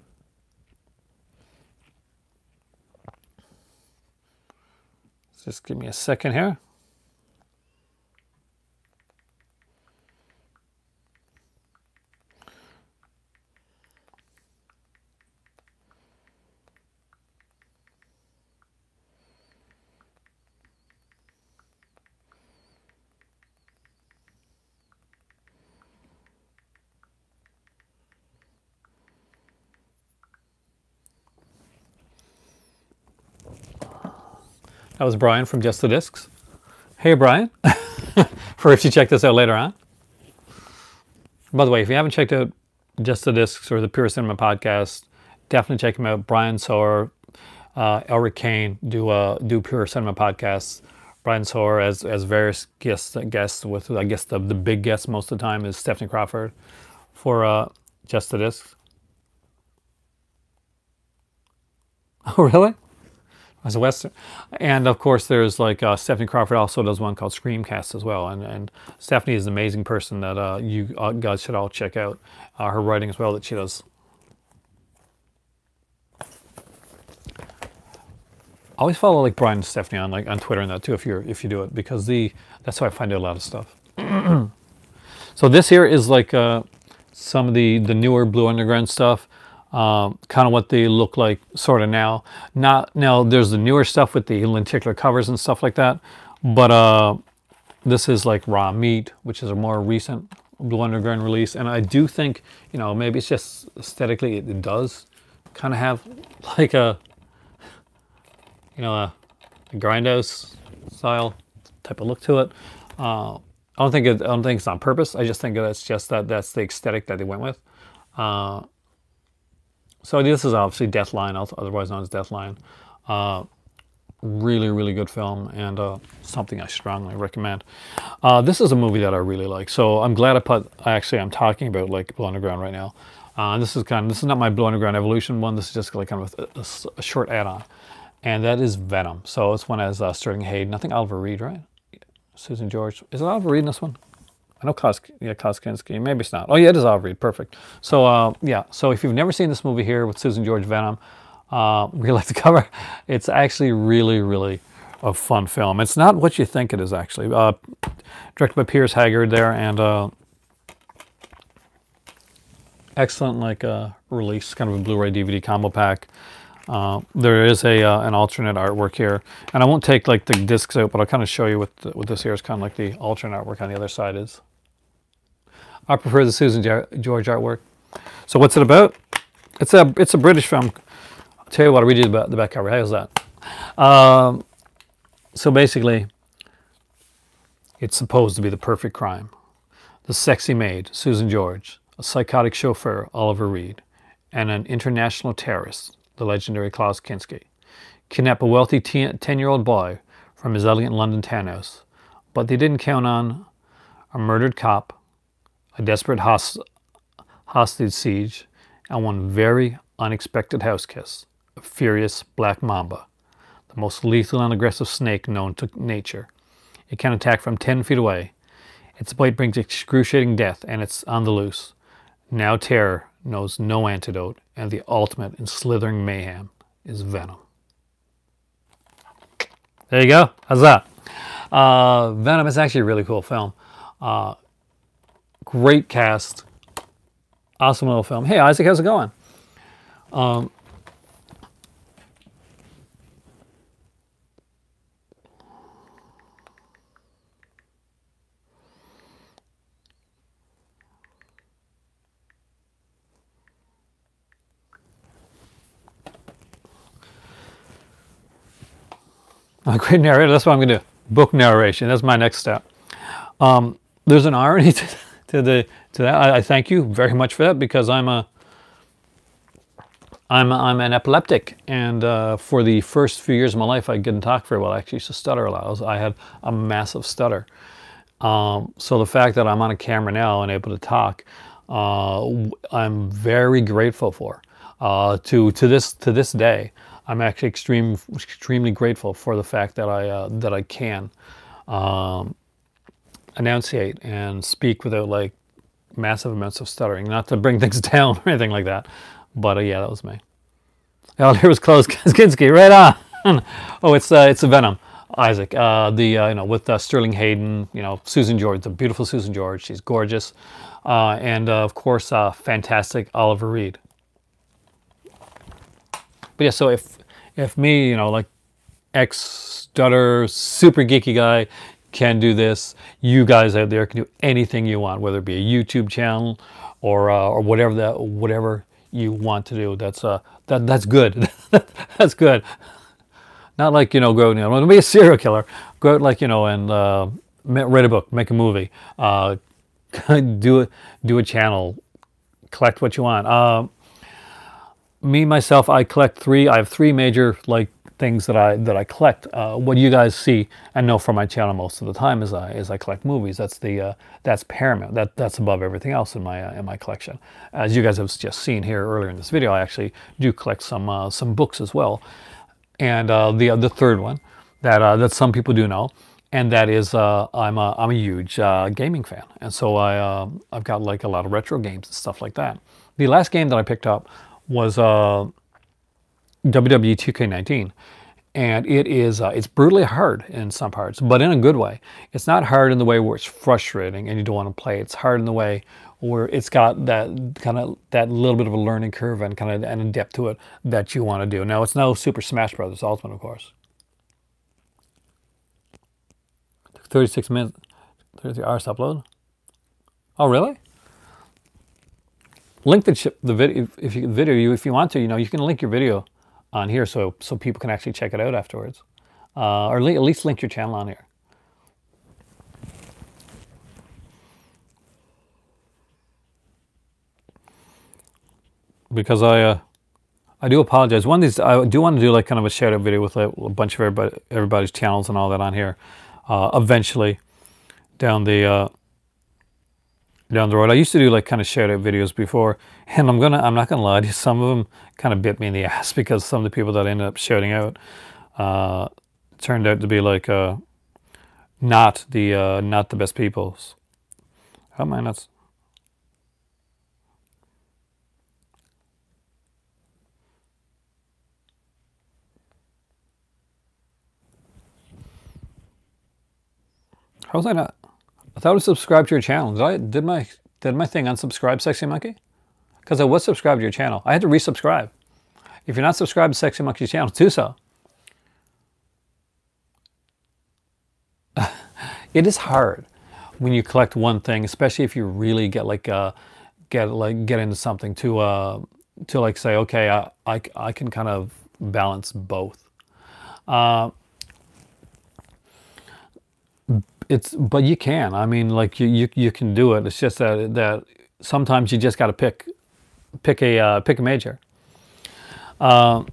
Just give me a second here. That was Brian from Just the Discs. Hey, Brian, for if you check this out later on. By the way, if you haven't checked out Just the Discs or the Pure Cinema podcast, definitely check them out. Brian Sower, Elric Kane do Pure Cinema podcasts. Brian Sower as various guests with, I guess, the big guest most of the time is Stephanie Crawford for Just the Discs. Oh, really? As a Western. And of course there's like Stephanie Crawford also does one called Screamcast as well, and Stephanie is an amazing person that you guys should all check out her writing as well that she does. I always follow like Brian and Stephanie on Twitter and that too if you do it, because that's how I find out a lot of stuff. So this here is like some of the newer Blue Underground stuff. Kind of what they look like sort of now. Now there's the newer stuff with the lenticular covers and stuff like that, but this is like Raw Meat, which is a more recent Blue Underground release, and I do think, you know, maybe it's just aesthetically it does kind of have like a, you know, a grindhouse style type of look to it. I don't think it's on purpose. I just think that's that's the aesthetic that they went with. So this is obviously Deathline, otherwise known as Deathline. Really, really good film, and something I strongly recommend. This is a movie that I really like, so I'm glad I'm talking about like Blue Underground right now. This is not my Blue Underground Evolution one. This is just like kind of a short add-on, and that is Venom. So this one has Sterling Hayden. I think Oliver Reed, right? Susan George. Is it Oliver Reed in this one? I know Kosinski, maybe it's not. Oh yeah, it is Oliver Reed, perfect. So yeah, so if you've never seen this movie here with Susan George, Venom, really like the cover. It's actually really, really a fun film. It's not what you think it is actually. Directed by Piers Haggard there, and excellent like release, kind of a Blu-ray DVD combo pack. There is an alternate artwork here, and I won't take like the discs out, but I'll kind of show you what this here is kind of like the alternate artwork on the other side is. I prefer the Susan George artwork. So what's it about? It's a British film. I'll tell you what, I'll read you the back cover. How's that? So basically, it's supposed to be the perfect crime. The sexy maid, Susan George, a psychotic chauffeur, Oliver Reed, and an international terrorist, the legendary Klaus Kinski, kidnap a wealthy 10-year-old boy from his elegant London townhouse. But they didn't count on a murdered cop, a desperate hostage siege, and one very unexpected house kiss, a furious black mamba, the most lethal and aggressive snake known to nature. It can attack from 10 feet away. Its bite brings excruciating death, and it's on the loose. Now terror knows no antidote, and the ultimate in slithering mayhem is Venom. There you go. How's that? Venom is actually a really cool film. Great cast. Awesome little film. Hey, Isaac, how's it going? A great narrator. That's what I'm going to do. Book narration. That's my next step. There's an irony to that. I thank you very much for that, because I'm an epileptic, and for the first few years of my life, I didn't talk very well. I actually used to stutter a lot. I had a massive stutter. So the fact that I'm on a camera now and able to talk, I'm very grateful for. To this day, I'm actually extremely grateful for the fact that I can enunciate and speak without like massive amounts of stuttering. Not to bring things down or anything like that, but yeah, that was me. Oh, there was Close Kinski, right on. Oh, it's a Venom, Isaac. You know, with Sterling Hayden, you know, Susan George, the beautiful Susan George. She's gorgeous, and of course, fantastic Oliver Reed. But yeah, so if me, you know, like ex-stutter, super geeky guy can do this, you guys out there can do anything you want, whether it be a YouTube channel or whatever you want to do. That's good. That's good. Not like, you know, go, you know, want to be a serial killer. Go out, like, you know, and write a book, make a movie, do a channel, collect what you want. Me myself, I have three major like things that I collect. What you guys see and know from my channel most of the time is I collect movies. That's paramount. That's above everything else in my collection. As you guys have just seen here earlier in this video, I actually do collect some books as well. And the third one that some people do know, and that is I'm a huge gaming fan, and so I've got like a lot of retro games and stuff like that. The last game that I picked up was WWE 2K19, and it's brutally hard in some parts, but in a good way. It's not hard in the way where it's frustrating and you don't want to play. It's hard in the way where it's got that little bit of a learning curve and kind of and a depth to it that you want to do. Now, it's no Super Smash Brothers Ultimate, of course. 36 minutes, 33 hours to upload. Oh, really? Link the video if you want to. You know, you can link your video on here so people can actually check it out afterwards, or at least link your channel on here. Because I do apologize. One of these, I do want to do like kind of a shout out video with a bunch of everybody's channels and all that on here. Eventually, down the road. I used to do like kind of shout out videos before, and I'm not gonna lie to you, some of them kind of bit me in the ass because some of the people that I ended up shouting out turned out to be like not the best people. How am I not? How was I not? I thought I was subscribed to your channel. Did my thing unsubscribe, Sexy Monkey? Because I was subscribed to your channel. I had to resubscribe. If you're not subscribed to Sexy Monkey's channel, do so. It is hard when you collect one thing, especially if you really get into something to like say, okay, I can kind of balance both. But you can. I mean, like you can do it. It's just that sometimes you just got to pick a major. I'm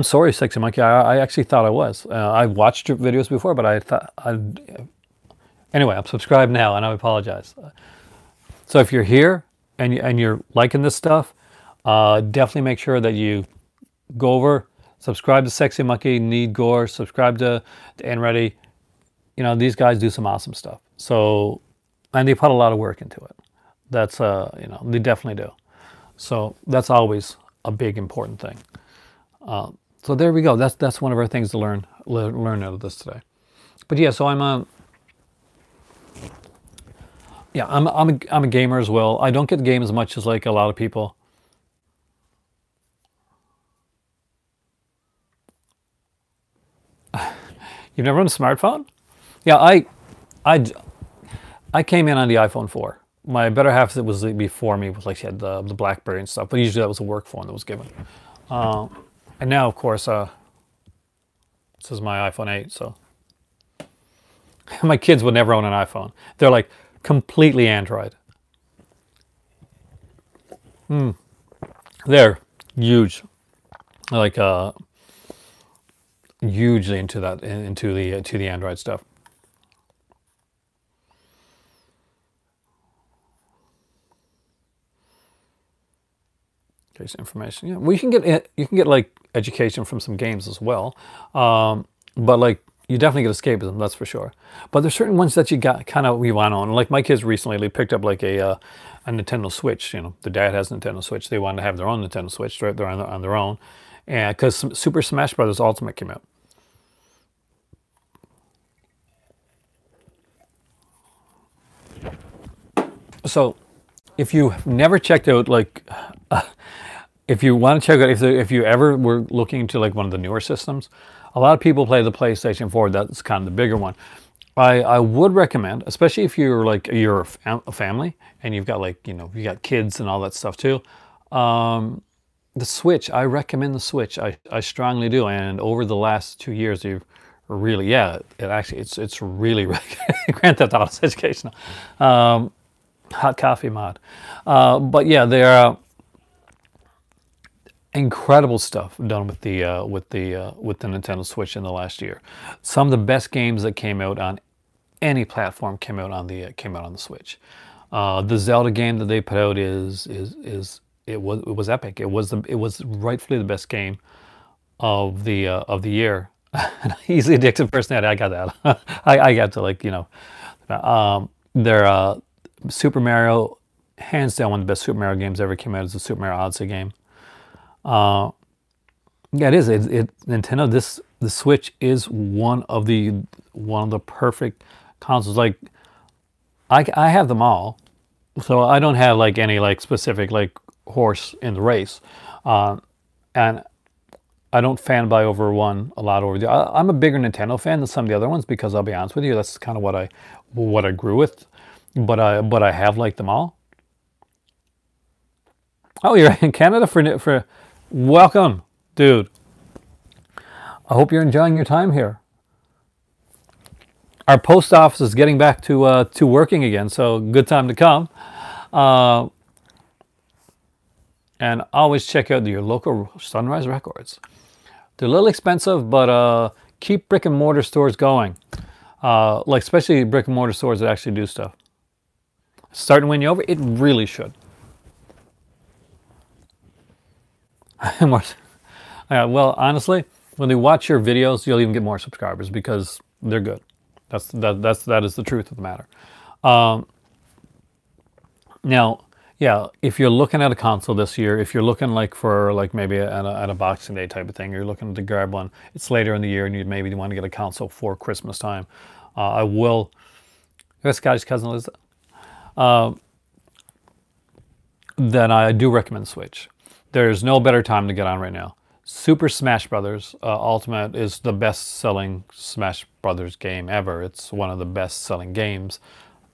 sorry, Sexy Monkey. I actually thought I was. I watched your videos before, but I thought anyway, I'm subscribed now, and I apologize. So if you're here and you're liking this stuff, definitely make sure that you go over, subscribe to Sexy Monkey, Need Gore, subscribe to N-Ready. You know, these guys do some awesome stuff. So, and they put a lot of work into it. That's, you know, they definitely do. So that's always a big important thing. So there we go. That's one of our things to learn out of this today. But yeah, so I'm a gamer as well. I don't get to game as much as like a lot of people. You've never owned a smartphone? Yeah, I came in on the iPhone 4. My better half that was before me was like she had the BlackBerry and stuff, but usually that was a work phone that was given. And now, of course, this is my iPhone 8. So my kids would never own an iPhone. They're like completely Android. They're huge, like hugely into that, into the Android stuff. Education information. Yeah, well, you can get like education from some games as well, but like you definitely get escapism, that's for sure. But there's certain ones that you got kind of we want on. Like my kids recently, they picked up like a Nintendo Switch. You know, the dad has a Nintendo Switch. They wanted to have their own Nintendo Switch. They're on their own, and because Super Smash Bros. Ultimate came out. So, if you've never checked out like. If you want to check out, if you ever were looking into like one of the newer systems, a lot of people play the PlayStation 4. That's kind of the bigger one. I would recommend, especially if you're a family and you've got like, you know, you got kids and all that stuff too. The Switch, I recommend the Switch. I strongly do. And over the last 2 years, you've really, yeah, it's really, really Grand Theft Auto educational. Hot coffee mod. But yeah, they're incredible stuff done with the Nintendo Switch in the last year. Some of the best games that came out on any platform came out on the Switch. The Zelda game that they put out it was epic. It was rightfully the best game of the year. An easily addictive personality. I got that. I got to, like, you know, their Super Mario, hands down one of the best Super Mario games ever came out, is the Super Mario Odyssey game. Yeah, it is. Nintendo. The Switch is one of the perfect consoles. Like, I have them all, so I don't have like any like specific like horse in the race, and I don't fanboy over one a lot over the. I'm a bigger Nintendo fan than some of the other ones, because I'll be honest with you, that's kind of what I grew with, but I have liked them all. Oh, you're in Canada for. Welcome, dude. I hope you're enjoying your time here. Our post office is getting back to working again, so good time to come. And always check out your local Sunrise Records. They're a little expensive, but keep brick and mortar stores going. Like especially brick and mortar stores that actually do stuff. Starting to win you over? It really should. Well, honestly, when they watch your videos, you'll even get more subscribers because they're good. That is the truth of the matter. Now, yeah, if you're looking at a console this year, if you're looking like for like maybe at a Boxing Day type of thing, you're looking to grab one, it's later in the year and you maybe want to get a console for Christmas time. I will. That's Scotty's cousin Liz. Then I do recommend Switch. There's no better time to get on right now. Super Smash Brothers Ultimate is the best-selling Smash Brothers game ever. It's one of the best-selling games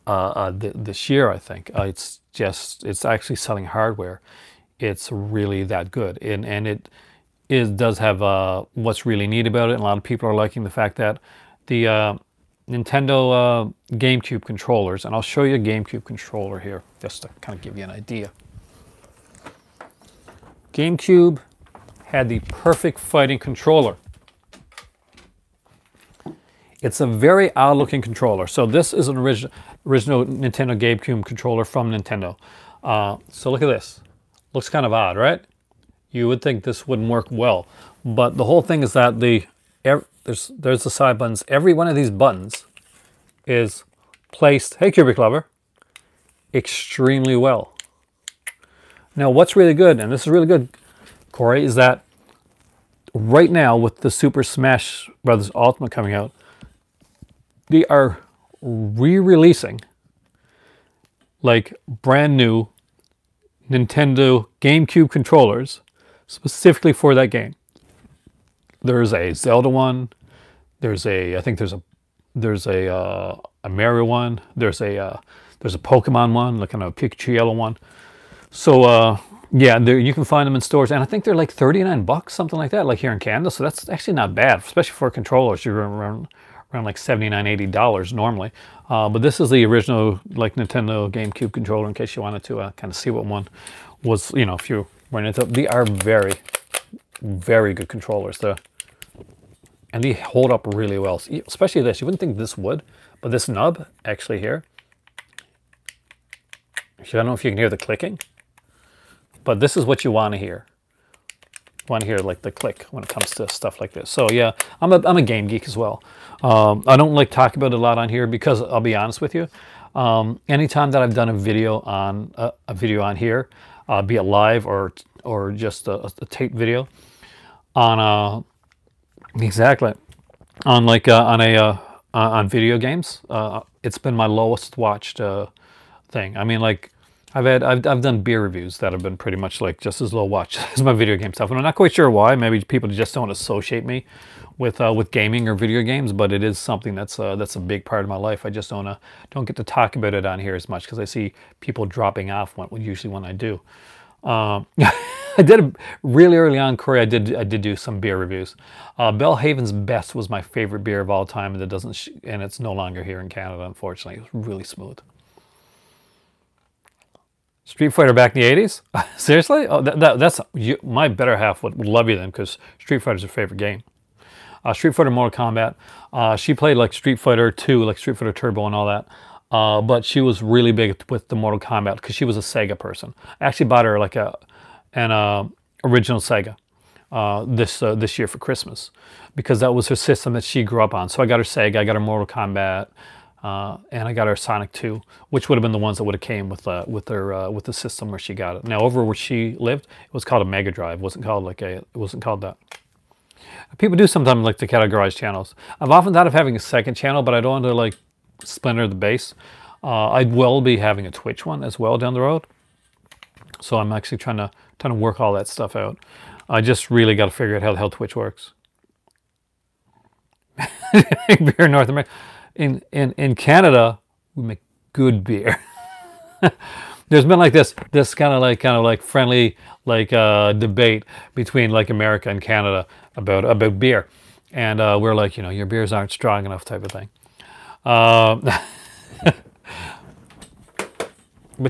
this year, I think. It's actually selling hardware. It's really that good, and it does have what's really neat about it. And a lot of people are liking the fact that the Nintendo GameCube controllers, and I'll show you a GameCube controller here just to kind of give you an idea. GameCube had the perfect fighting controller. It's a very odd looking controller. So this is an original Nintendo GameCube controller from Nintendo. So look at this. Looks kind of odd, right? You would think this wouldn't work well, but the whole thing is that there's the side buttons. Every one of these buttons is placed, hey Cubic Lover, extremely well. Now, what's really good, and this is really good, Corey, is that right now with the Super Smash Bros. Ultimate coming out, they are re-releasing like brand new Nintendo GameCube controllers specifically for that game. There's a Zelda one. I think there's a Mario one. There's a Pokemon one, like a Pikachu yellow one. So yeah, you can find them in stores, and I think they're like 39 bucks, something like that, like here in Canada. So that's actually not bad, especially for controllers. You're around like $79, $80 normally. But this is the original like Nintendo GameCube controller, in case you wanted to kind of see what one was. You know, if you run into, they are very, very good controllers. And they hold up really well, especially this. You wouldn't think this would, but this nub actually here. I don't know if you can hear the clicking. but this is what you want to hear. Want to hear like the click when it comes to stuff like this. So yeah, I'm a game geek as well. I don't like talk about it a lot on here because I'll be honest with you. Anytime that I've done a video on here, be it live or just a tape video on exactly on like on video games, it's been my lowest watched thing. I mean, like I've done beer reviews that have been pretty much like just as low watch as my video game stuff, and I'm not quite sure why. Maybe people just don't associate me with gaming or video games, but it is something that's a big part of my life. I just don't get to talk about it on here as much because I see people dropping off usually when I do. I did really early on, Corey. I did do some beer reviews. Bellhaven's Best was my favorite beer of all time, and it's no longer here in Canada, unfortunately. It was really smooth. Street Fighter back in the 80s? Seriously? Oh, that's my better half would love you then, because Street Fighter's her favorite game. Street Fighter, Mortal Kombat. She played like Street Fighter 2, like Street Fighter Turbo and all that. But she was really big with the Mortal Kombat because she was a Sega person. I actually bought her like an original Sega this year for Christmas because that was her system that she grew up on. So I got her Sega, I got her Mortal Kombat, and I got her Sonic 2, which would have been the ones that would have came with the system where she got it. Now over where she lived, it was called a Mega Drive. It wasn't called that. People do sometimes like to categorize channels. I've often thought of having a second channel, but I don't want to like splinter the base. I will be having a Twitch one as well down the road. So I'm actually trying to work all that stuff out. I just really got to figure out how the hell Twitch works. Beer in North America. In Canada, we make good beer. There's been like this kind of like friendly like debate between like America and Canada about beer, and we're like, your beers aren't strong enough type of thing. But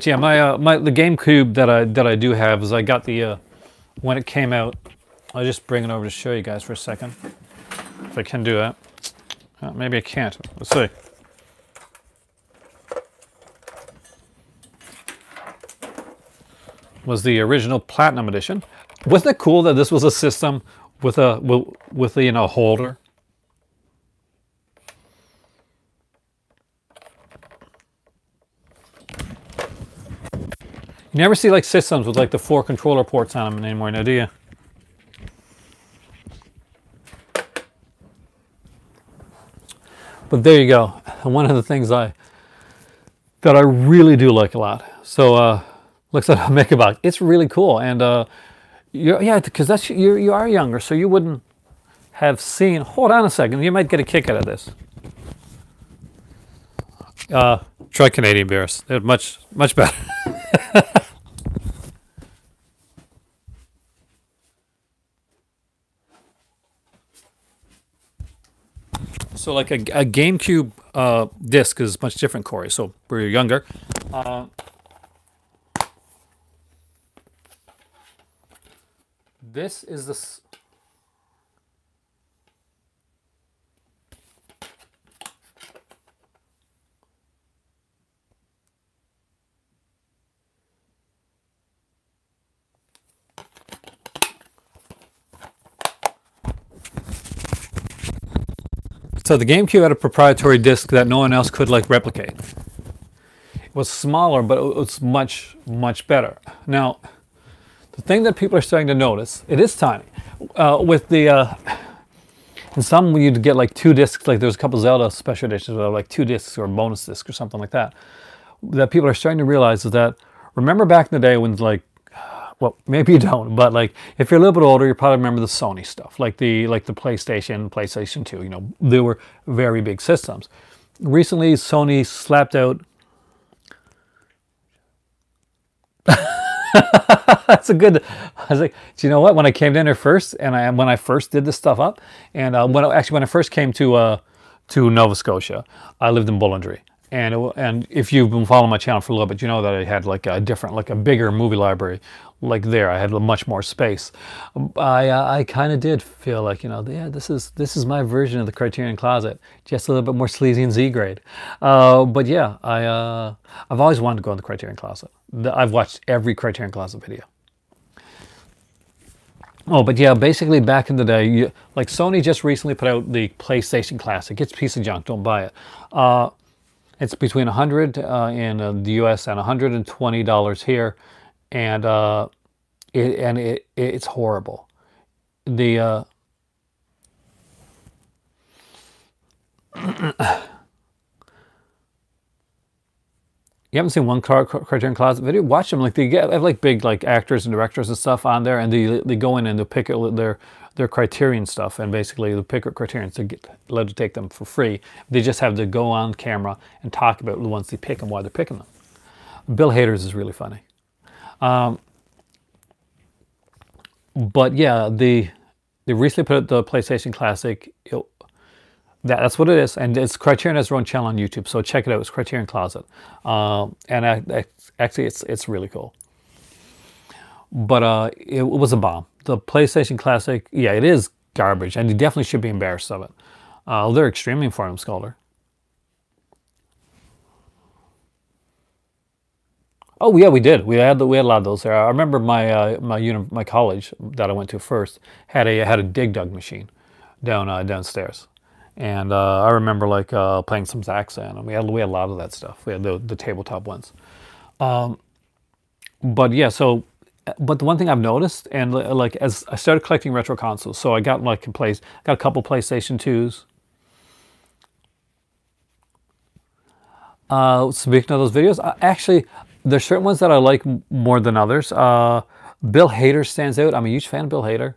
yeah, the GameCube that I do have is I got the when it came out. I'll just bring it over to show you guys for a second if I can do that. Maybe I can't. Let's see. Was the original Platinum Edition. Wasn't it cool that this was a system with a holder? You never see like systems with like the 4 controller ports on them anymore, now do you? But there you go. One of the things that I really do like a lot. So looks like a MegaBox. It's really cool, and yeah, because you are younger, so you wouldn't have seen. Hold on a second, you might get a kick out of this. Try Canadian beers. They're much better. So like a GameCube disc is much different, Corey. So where you're younger. This is the... So the GameCube had a proprietary disc that no one else could like replicate. It was smaller, but it was much better. Now, the thing that people are starting to notice, it is tiny. With the, in some you'd get like 2 discs, like there's a couple Zelda special editions with like 2 discs or a bonus disc or something like that. That people are starting to realize is that, remember back in the day when like, well, maybe you don't, but like if you're a little bit older, you probably remember the Sony stuff, like the PlayStation 2. They were very big systems. Recently, Sony slapped out. That's a good. I was like, do you know what? When I came down here first, and when I first did this stuff up, and when I first came to Nova Scotia, I lived in Bullendry. And if you've been following my channel for a little bit, you know that I had like a bigger movie library. Like there, I had much more space. I kind of did feel like, yeah, this is my version of the Criterion Closet, just a little bit more sleazy and Z grade. But yeah, I've always wanted to go in the Criterion Closet. I've watched every Criterion Closet video. Oh, but yeah, basically back in the day, like Sony just recently put out the PlayStation Classic. It's a piece of junk. Don't buy it. It's between 100 in the U.S. and $120 here, and it's horrible. The You haven't seen one Criterion Closet video? Watch them. Like they have like big like actors and directors and stuff on there, and they go in and they pick their Criterion stuff, and basically they pick Criterion to get let to take them for free. They just have to go on camera and talk about the ones they pick and why they're picking them. Bill Hader's is really funny. But yeah, they recently put out the PlayStation Classic. That's what it is, and it's Criterion has their own channel on YouTube, so check it out. It's Criterion Closet, actually it's really cool. But it was a bomb. The PlayStation Classic, yeah, it is garbage, and you definitely should be embarrassed of it. They're extremely informed, Scholar. Oh yeah, we did. We had a lot of those there. I remember my college that I went to first had a Dig Dug machine downstairs, and I remember like playing some Zaxxon, and we had a lot of that stuff. We had the tabletop ones. But yeah, but the one thing I've noticed, and like as I started collecting retro consoles, so I got like got a couple PlayStation 2s. Speaking of those videos, actually, there's certain ones that I like more than others. Bill Hader stands out. I'm a huge fan of Bill Hader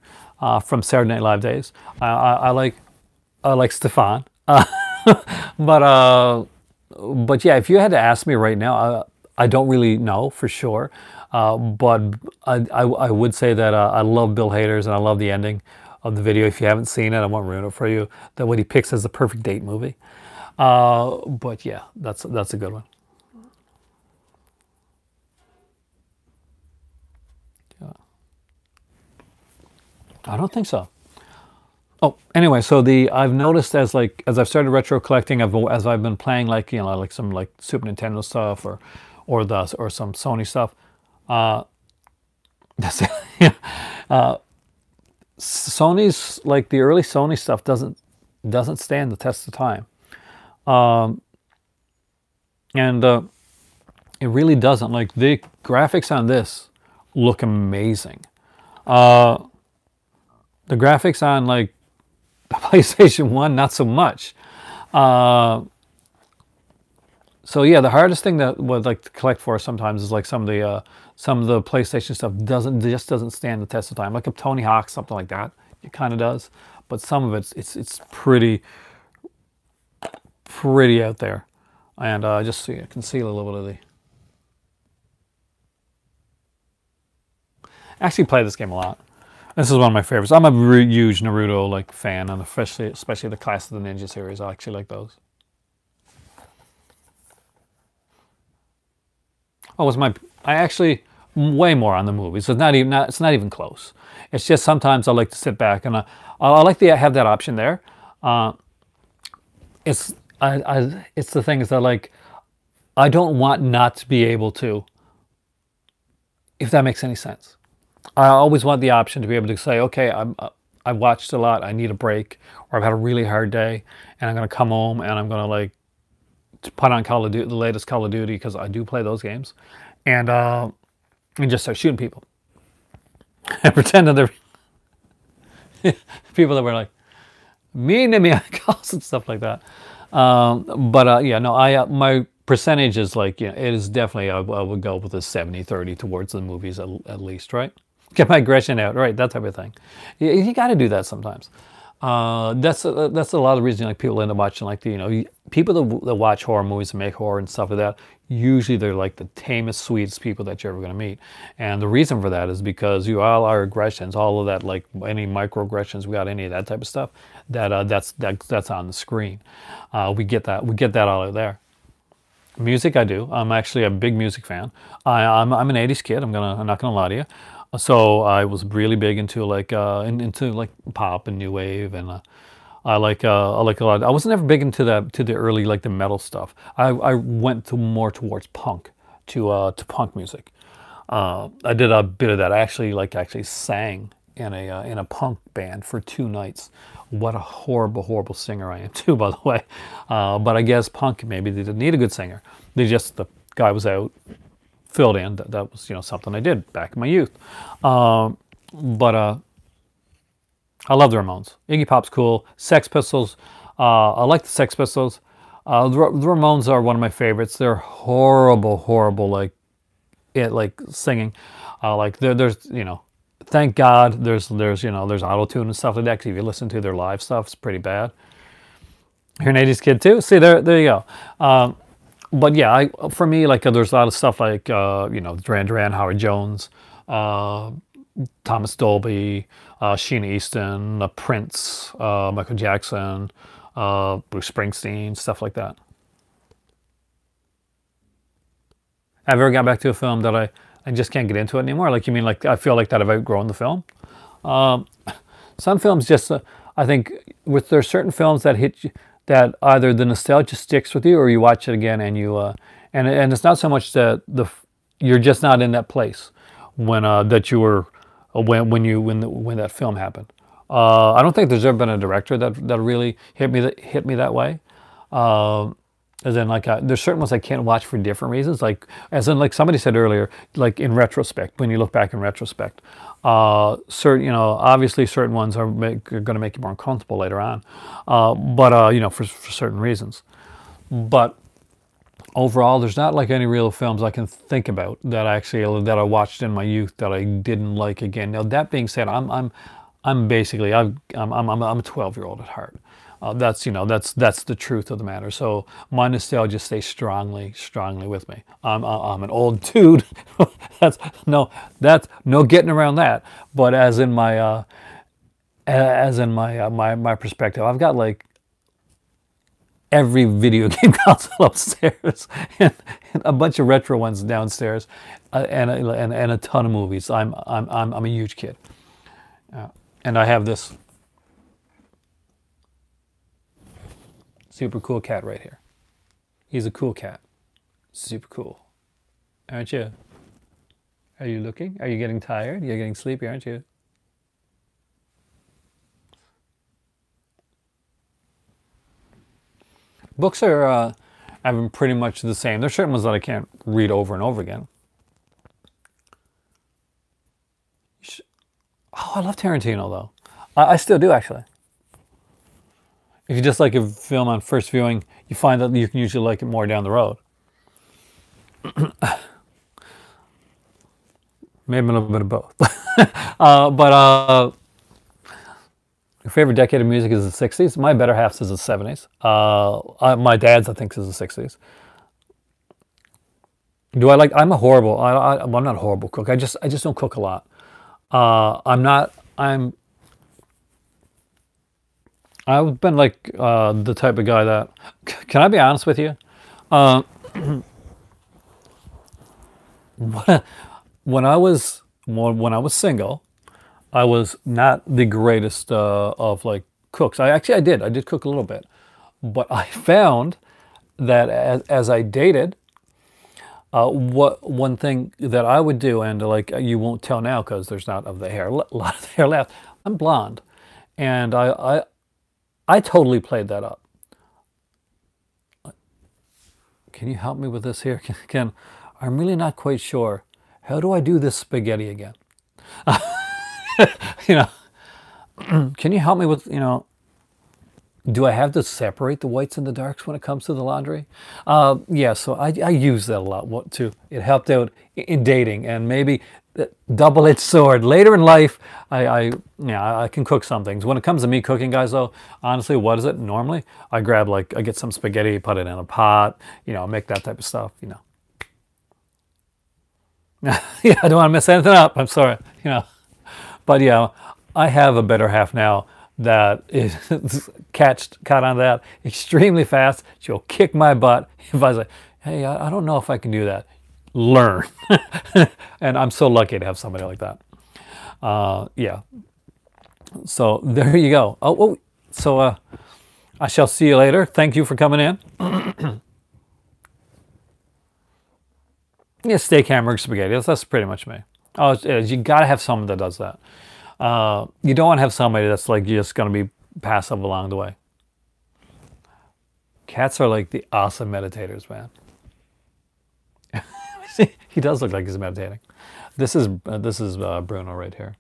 from Saturday Night Live days. I like Stefan. But but yeah, if you had to ask me right now, I don't really know for sure. But I would say that I love Bill Hader's and I love the ending of the video. If you haven't seen it, I won't ruin it for you. That what he picks as the perfect date movie. But yeah, that's a good one. Yeah. I don't think so. Oh, anyway, so I've noticed as I've started retro collecting, as I've been playing like like some like Super Nintendo stuff or some Sony stuff. That's yeah. Sony's like the early Sony stuff doesn't stand the test of time, and it really doesn't. Like the graphics on this look amazing. The graphics on like the PlayStation 1, not so much. So yeah, the hardest thing that would like to collect for sometimes is like some of the PlayStation stuff doesn't stand the test of time. Like a Tony Hawk, something like that, it kind of does. But some of it's pretty out there, and just so you can see a little bit of the. I actually play this game a lot. This is one of my favorites. I'm a huge Naruto like fan, and especially the Clash of the Ninja series. I actually like those. Oh, I actually way more on the movies. It's not even close. It's just sometimes I like to sit back and I like to have that option there. It's it's the thing is that like I don't want not to be able to, if that makes any sense. I always want the option to be able to say, okay, I've watched a lot. I need a break, or I've had a really hard day, and I'm gonna come home and I'm gonna like put on Call of Duty, the latest Call of Duty, because I do play those games, and just start shooting people and pretend that they're people that were like mean to me on calls and stuff like that. But yeah, no, my percentage is like, it is definitely, I would go with a 70-30 towards the movies at least, right? Get my aggression out, right? That type of thing. You got to do that sometimes. That's a lot of the reason like people end up watching like people that watch horror movies and make horror and stuff like that. Usually they're like the tamest, sweetest people that you're ever going to meet, and the reason for that is because all our aggressions, all of that, like any microaggressions, we got any of that type of stuff, that's on the screen. We get that all out there. Music, I do. I'm actually a big music fan. I'm an '80s kid. I'm not gonna lie to you. So I was really big into like into like pop and new wave, and I like a lot. I wasn't ever big into the early like the metal stuff. I went more towards punk, to punk music. I did a bit of that. I actually sang in a punk band for 2 nights. What a horrible, horrible singer I am too, by the way. But I guess punk, maybe they didn't need a good singer. The guy was out, filled in. That was, something I did back in my youth. But I love the Ramones. Iggy Pop's cool. Sex Pistols. I like the Sex Pistols. The Ramones are one of my favorites. They're horrible, horrible, like singing. There's thank God there's auto-tune and stuff like that. 'Cause if you listen to their live stuff, it's pretty bad. You're an 80s kid too. See, there you go. But yeah, for me, like there's a lot of stuff like Duran Duran, Howard Jones, Thomas Dolby, Sheena Easton, Prince, Michael Jackson, Bruce Springsteen, stuff like that. Have you ever got back to a film that I just can't get into it anymore? Like, you mean like I feel like that I've outgrown the film? Some films just, I think, there's certain films that hit you, that either the nostalgia sticks with you, or you watch it again and you, and it's not so much that you're just not in that place when that you were when that film happened. I don't think there's ever been a director that really hit me that way. As in, like, there's certain ones I can't watch for different reasons. Like, as in, like somebody said earlier, like in retrospect, when you look back in retrospect, obviously certain ones are going to make you more uncomfortable later on, but for certain reasons. But overall, there's not like any real films I can think about that I watched in my youth that I didn't like again. Now, that being said, I'm basically I'm a 12-year-old at heart. That's the truth of the matter. So my nostalgia stays strongly with me. I'm an old dude. that's no getting around that. But as in my my perspective, I've got like every video game console upstairs and a bunch of retro ones downstairs, and a ton of movies. I'm a huge kid, and I have this super cool cat right here. He's a cool cat. Super cool. Aren't you? Are you looking? Are you getting tired? You're getting sleepy, aren't you? Books are have been pretty much the same. There's certain ones that I can't read over and over again. Oh, I love Tarantino though. I still do, actually. If you just like a film on first viewing, you find that you can usually like it more down the road. Maybe a little bit of both. But your favorite decade of music is the 60s. My better half says the 70s. My dad's, I think, says the 60s. Do I like? I'm a horrible. I'm not a horrible cook. I just don't cook a lot. I've been like the type of guy that. Can I be honest with you? When I was single, I was not the greatest of like cooks. I did cook a little bit, but I found that as I dated, one thing that I would do, and like you won't tell now because there's not a lot of hair left. I'm blonde, and I totally played that up. Can you help me with this here? I'm really not quite sure. How do I do this spaghetti again? Can you help me with, do I have to separate the whites and the darks when it comes to the laundry? Yeah, so I use that a lot too. It helped out in dating, and maybe double-edged sword. Later in life, I can cook some things. When it comes to me cooking, guys, though, honestly, what is it normally? I get some spaghetti, put it in a pot, make that type of stuff, Yeah, I don't want to mess anything up. I'm sorry, But yeah, I have a better half now that is caught on that extremely fast. She'll kick my butt if I say, hey, I don't know if I can do that. Learn. And I'm so lucky to have somebody like that. Yeah. So there you go. So I shall see you later. Thank you for coming in. Yeah, steak, hamburger, spaghetti. That's pretty much me. Oh, you got to have someone that does that. You don't want to have somebody that's like just going to be passive along the way. Cats are like the awesome meditators, man. He does look like he's meditating. This is Bruno right here.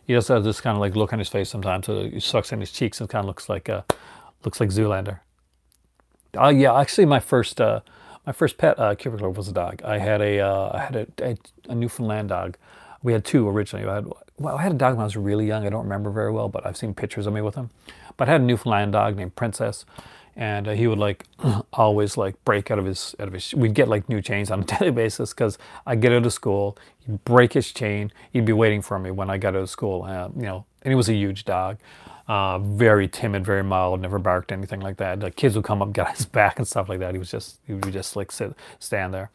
He just has this kind of like look on his face sometimes. So he sucks in his cheeks and kind of looks like Zoolander. Yeah, actually, my first pet Cubicler was a dog. I had a Newfoundland dog. We had two originally. I had a dog when I was really young. I don't remember very well, but I've seen pictures of me with him. But I had a Newfoundland dog named Princess, and he would like always like break out of his. We'd get like new chains on a daily basis because I'd get out of school, he'd break his chain. He'd be waiting for me when I got out of school. And he was a huge dog. Very timid, very mild, never barked, anything like that. The kids would come up, get on his back and stuff like that. He would just like stand there.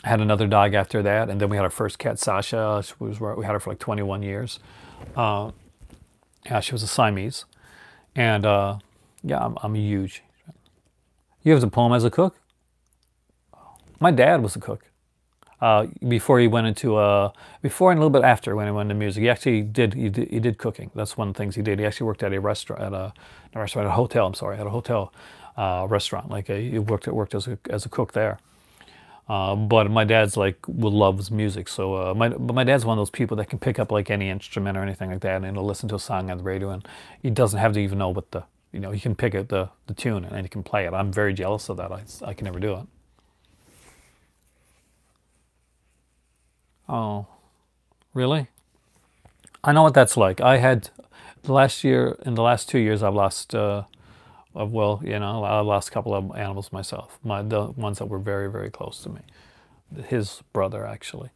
Had another dog after that, and then we had our first cat, Sasha. We had her for like 21 years. Yeah, she was a Siamese, and yeah, I'm huge. You have a diploma as a cook? My dad was a cook. Before he went into before and a little bit after when he went into music, he did cooking. That's one of the things he did. He actually worked at a restaurant at a hotel. I'm sorry, at a hotel restaurant. Like he worked as a cook there. But my dad's like loves music, so my dad's one of those people that can pick up like any instrument or anything like that, and he'll listen to a song on the radio, and he doesn't have to even know what he can pick out the tune and he can play it. I'm very jealous of that. I can never do it. Oh, really? I know what that's like. I had in the last 2 years, I've lost, I lost a couple of animals myself. The ones that were very, very close to me. His brother, actually.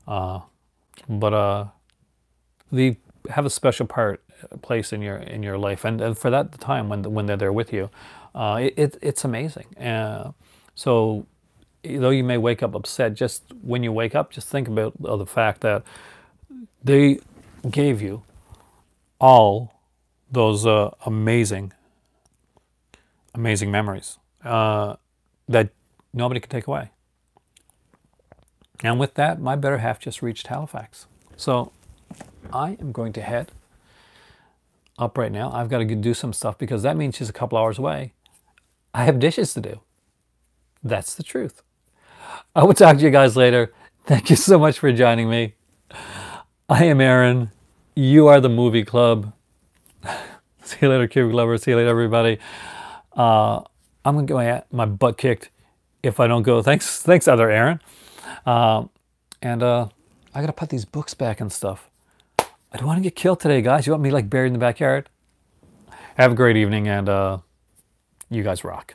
But they have a special place in your life, and for that time when they're there with you, it's amazing. So though you may wake up upset, just when you wake up, just think about the fact that they gave you all those amazing memories that nobody can take away. And with that, my better half just reached Halifax. So I am going to head up right now. I've got to do some stuff because that means she's a couple hours away. I have dishes to do. That's the truth. I will talk to you guys later. Thank you so much for joining me. I am Aaron. You are the Movie Club. See you later, Cubic Lover. See you later, everybody. I'm going to get my butt kicked if I don't go. Thanks, other Aaron. I got to put these books back and stuff. I don't want to get killed today, guys. You want me like buried in the backyard? Have a great evening, and you guys rock.